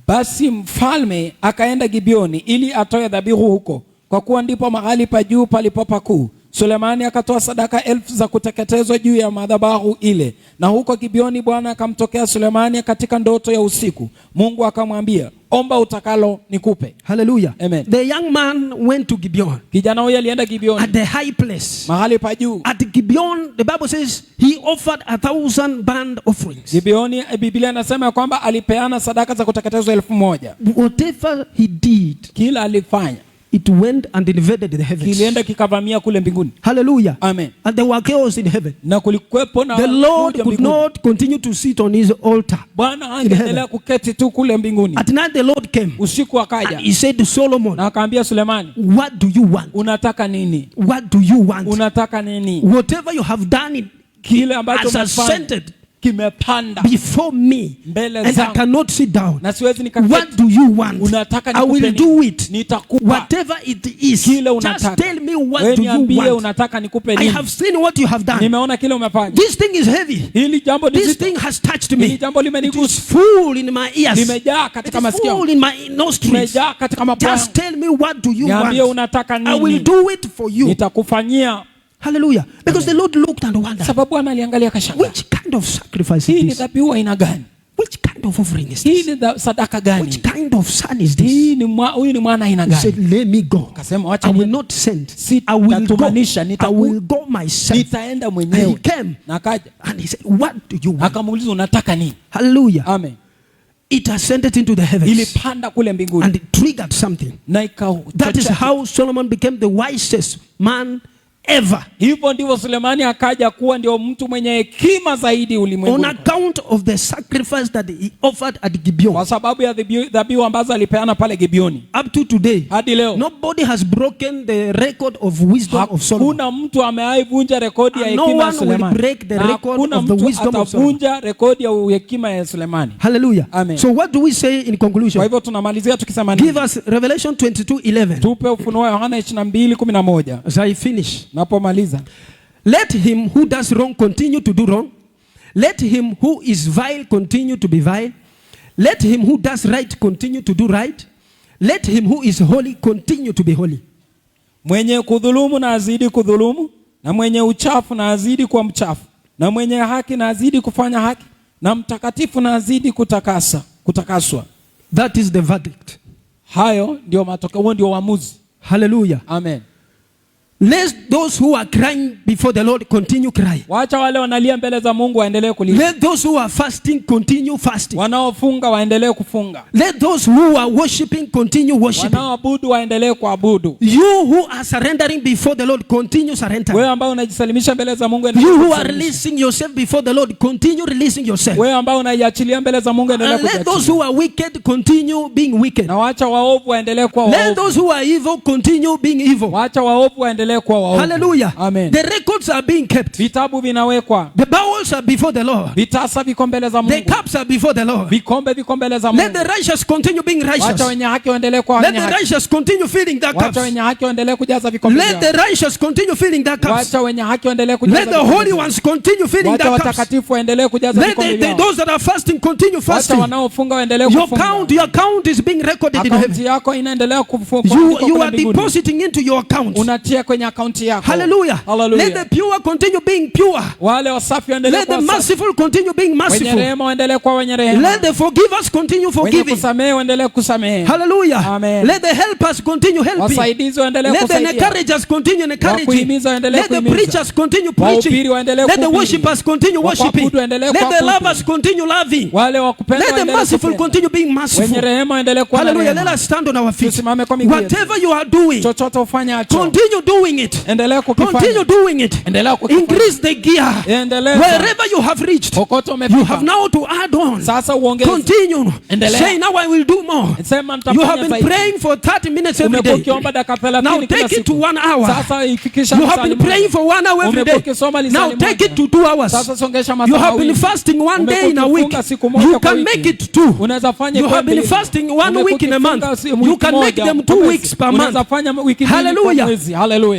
Basi mfalme akaenda Gibeoni ili atoe dhabihu huko, kwa kuwa ndipo mahali pa juu palipo pakuu. Sulemani akatoa sadaka 1000 za kuteketezwa juu ya madhabahu ile. Na huko Gibeoni Bwana akamtokea Sulemani katika ndoto ya usiku. Mungu akamwambia, omba utakalo nikupe. Hallelujah. Amen. The young man went to Gibeon. Kijana huyo alienda Gibeoni. At the high place. Mahali pa juu. At Gibeon, the Bible says he offered 1,000 burnt offerings. Gibeoni, Biblia inasema kwamba alipeana sadaka za kuteketezwa 1000. Whatever he did, kila alifanya, it went and invaded the heavens. Kilienda kikavamia kule mbinguni. Hallelujah. Amen. And there were chaos in heaven. Na kulikuwepo na the Lord could not continue to sit on his altar. Bwana angeendelea kuketi tu kule mbinguni. At night the Lord came. Usiku akaja. And he said to Solomon, na akaambia Sulemani, what do you want? Unataka nini? What do you want? Unataka nini? Whatever you have done, kile ambacho umefanya kimepanda before me, mbele and zangu. I cannot sit down. Na siwezi nikaketi. What do you want? Unataka I will do it. Nitakupa. Whatever it is, kile just tell me what do you niambie want. Unataka nikupe nini? I have seen what you have done. Nimeona kile umefanya. This thing is heavy. Hili jambo ni This zito. thing has touched me. Hili jambo limenigusa. It is full in my ears. Limejaa katika masikio. Full in my nostrils. Limejaa katika mapua. Just tell me what do you niambie want. Unataka nini? I will do it for you. Nitakufanyia. Hallelujah. Because the Lord looked and wondered. Sababu analiangalia akashangaa. Which kind of sacrifice hii is ni this? dhabihu aina gani? Which kind of offering is hii this? ni sadaka gani? Which kind of son is this? Hii ni huyu ni mwana aina He gani? said, let me go. Akasema wacha I will not send. Si I will go. natumanisha, I will go myself. Nitaenda And mwenyewe. he came. Na akaja. And he said, what do you want? Akamuuliza unataka nini? Hallelujah. Amen. It ascended into the heavens. Ilipanda kule mbinguni. And it triggered something. Na that is how Solomon became the wisest man ever. Hivyo ndivyo Sulemani akaja kuwa ndio mtu mwenye hekima zaidi ulimwenguni. On account of the sacrifice that he offered at Gibeon. Kwa sababu ya dhabihu ambazo alipeana pale Gibeoni. Up to today, hadi leo, nobody has broken the record of wisdom of Solomon. Hakuna mtu amewaivunja rekodi ya hekima ya Sulemani. No one will break the record of the wisdom of Solomon. Atavunja rekodi ya hekima ya Sulemani. Hallelujah. Amen. So what do we say in conclusion? Kwa hivyo tunamalizia tukisema nini? Give us Revelation 22:11. Tupe Ufunuo Yohana 22:11. As I finish. Napomaliza. Let him who does wrong continue to do wrong. Let him who is vile continue to be vile. Let him who does right continue to do right. Let him who is holy continue to be holy. Mwenye kudhulumu na azidi kudhulumu, na mwenye uchafu na azidi kuwa mchafu, na mwenye haki na azidi kufanya haki, na mtakatifu na azidi kutakaswa. That is the verdict. Hayo ndio matokeo, ndio uamuzi. Hallelujah. Amen. Let those who are crying before the Lord continue crying. Wacha wale wanalia mbele za Mungu waendelee kulia. Let those who are fasting continue fasting. Wanaofunga waendelee kufunga. Let those who are worshiping continue worshiping. Wanaoabudu waendelee kuabudu. You who are surrendering before the Lord continue surrendering. Wewe ambao unajisalimisha mbele za Mungu you who are releasing yourself before the Lord continue releasing yourself. Wewe ambao unaiachilia mbele za Mungu endelea kujiachilia. Let those who are wicked continue being wicked. Na wacha waovu waendelee kuwa waovu. Let those who are evil continue being evil. Wacha waovu waendelee kuwa waovu. Hallelujah. Amen. The records are being kept. Vitabu vinawekwa. The bowls are before the Lord. Vitasa viko mbele za Mungu. The cups are before the Lord. Vikombe viko mbele za Mungu. Let the righteous continue being righteous. Wacha wenye haki waendelee kuwa wenye haki. Let the righteous continue filling their cups. Wacha wenye haki waendelee kujaza vikombe vyao. Let the righteous continue filling their cups. Wacha wenye haki waendelee kujaza. Let the holy ones continue filling their cups. Wacha watakatifu waendelee kujaza vikombe vyao. Let those that are fasting continue fasting. Wacha wanaofunga waendelee kufunga. Your count is being recorded in heaven. Yako inaendelea kufunga. You are depositing into your account. Unatia kwenye akaunti yako. Hallelujah. Let the pure continue being pure. Wale wasafi waendelee kuwa safi. Let the merciful continue being merciful. Wenye rehema waendelee kuwa wenye rehema. Let the forgivers continue forgiving. Wenye kusamehe waendelee kusamehe. Hallelujah. Amen. Let the helpers continue helping. Wasaidizi waendelee kusaidia. Let the encouragers continue encouraging. Wakuhimiza waendelee kuhimiza. Let the preachers continue preaching. Wahubiri waendelee kuhubiri. kuhubiri. Let the worshipers continue worshiping. Let the lovers continue loving. Wale wakupenda Let the merciful continue being merciful. Wenye rehema waendelee kuwa na Hallelujah. rehema. Let us stand on our feet. Tusimame kwa miguu yetu. Whatever you are doing, chochote ufanyacho, continue doing it. Endelea kukifanya. Continue doing it. Endelea kukifanya. Increase the gear. Endelea. Wherever you have reached, you have now to add on. Sasa uongeze. Continue. Endelea. Say, now I will do more. Sema You have been praying for 30 minutes every day. Now take it to 1 hour. Sasa ifikisha you have been praying for 1 hour every day. Now take it to 2 hours. Sasa songesha masaa you have been fasting 1 day in a week. You can make it 2. You have been fasting 1 week in a month. You can make them 2 weeks per month. Hallelujah.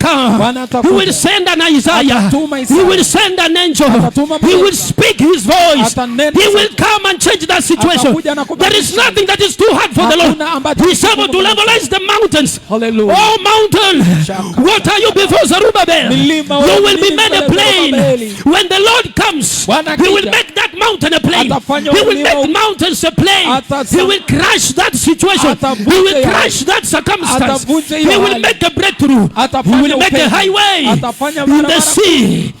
come. Bwana He atakuja. will send an Isaiah. Atatuma He Isaya. will send an angel. Atatuma He will malaika. speak his voice. Atanena He will sauti. come and change that situation. Atakuja na kubadilisha. There is nothing that is too hard for the Hakuna Lord. ambacho He is able to kigumu. levelize the mountain mountains. Hallelujah. Oh mountain, what are you before Zerubbabel? You will be made a plain. When the Lord comes, He will make that mountain a plain. He will make mountains a plain. He will crush that situation. He will crush that circumstance. He will make a breakthrough. He will make a highway in the sea.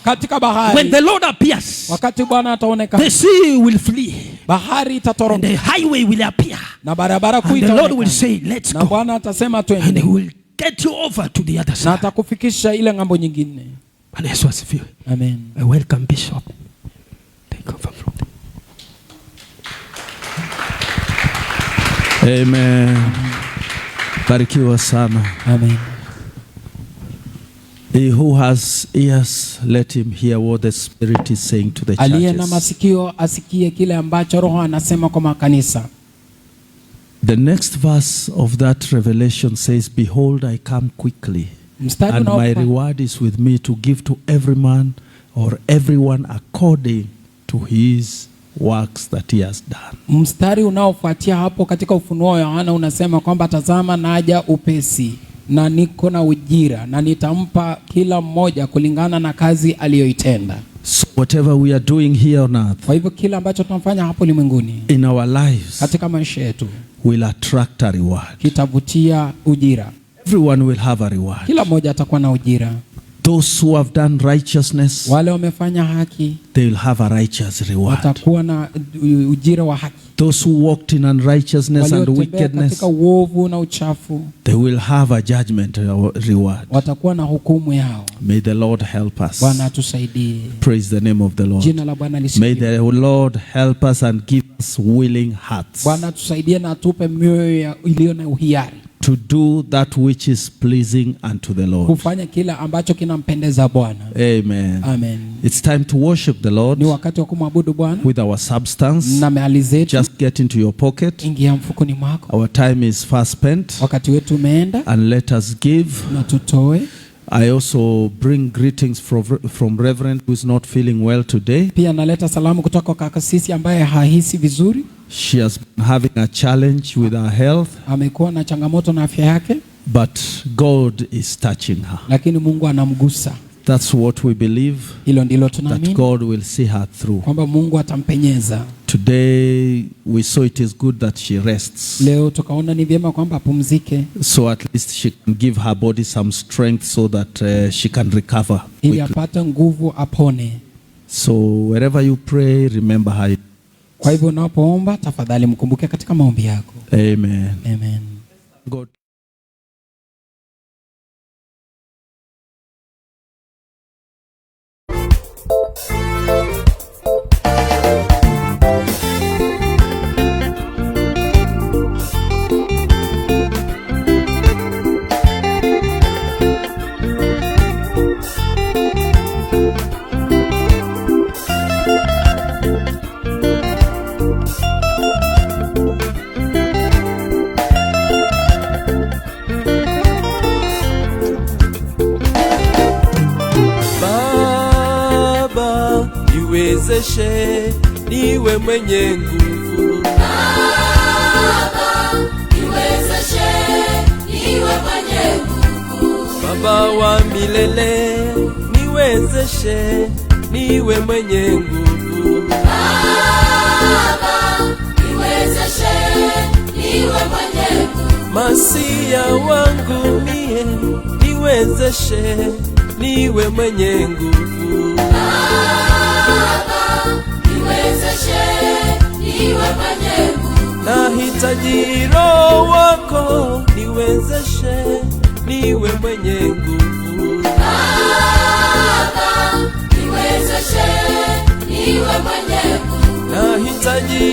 When the Lord appears, the sea will flee. And the highway will appear. And the Lord will say, let's go. And He will get you over to the other side. Amen. I welcome Bishop. Take over from there. Amen. Barikiwa sana. Amen. He who has ears, let him hear what the Spirit is saying to the Aliye na churches. masikio asikie kile ambacho Roho anasema kwa makanisa. The next verse of that revelation says, behold, I come quickly, Mstari and my unaofuata reward is with me to give to every man or everyone according to his works that he has done. Mstari unaofuatia hapo katika Ufunuo wa Yohana unasema kwamba tazama naja upesi na niko na ujira na nitampa kila mmoja kulingana na kazi aliyoitenda. So whatever we are doing here on earth, Kwa hivyo kila ambacho tunafanya hapo ulimwenguni in our lives, katika maisha yetu will attract a reward. kitavutia ujira. Everyone will have a reward. Kila mmoja atakuwa na ujira. Those who have done righteousness, Wale wamefanya haki they will have a righteous reward. watakuwa na ujira wa haki. Those who walked in unrighteousness and Waliotembea wickedness, katika uovu na uchafu they will have a judgment reward. watakuwa na hukumu yao. May the Lord help us. Bwana atusaidie. Praise the name of the Lord. Jina la Bwana May lisifiwe. the Lord help us and give us willing hearts Bwana atusaidie na atupe mioyo iliyo na uhiari to do that which is pleasing unto the Lord. kufanya kila ambacho kinampendeza Bwana. Amen. Amen. It's time to worship the Lord Ni wakati wa kumwabudu Bwana with our substance. na mali zetu. Just get into your pocket. Ingia mfukoni mwako. Our time is fast spent, Wakati wetu umeenda and let us give. na tutoe. I also bring greetings from Reverend who is not feeling well today. Pia naleta salamu kutoka kwa kasisi ambaye hahisi vizuri. She has been having a challenge with her health, Amekuwa na changamoto na afya yake, but God is touching her. lakini Mungu anamgusa. That's what we believe, Hilo ndilo that tunaamini God will see her through. kwamba Mungu atampenyeza. Today we saw it is good that she rests, Leo tukaona ni vyema kwamba apumzike so at least she can give her body some strength so that she can recover ili quickly. apate nguvu apone. So wherever you pray, remember her. Kwa hivyo unapoomba tafadhali mkumbuke katika maombi yako. Amen. Amen. God. Baba, niwezeshe niwe mwenye nguvu. Baba, niwezeshe niwe mwenye nguvu. Baba wa milele, niwezeshe niwe mwenye nguvu. Baba, niwezeshe niwe mwenye nguvu. Masia wangu mie, niwezeshe niwe mwenye nguvu. Baba, niwezeshe niwe mwenye nguvu. Nahitaji Roho wako, niwezeshe niwe mwenye nguvu.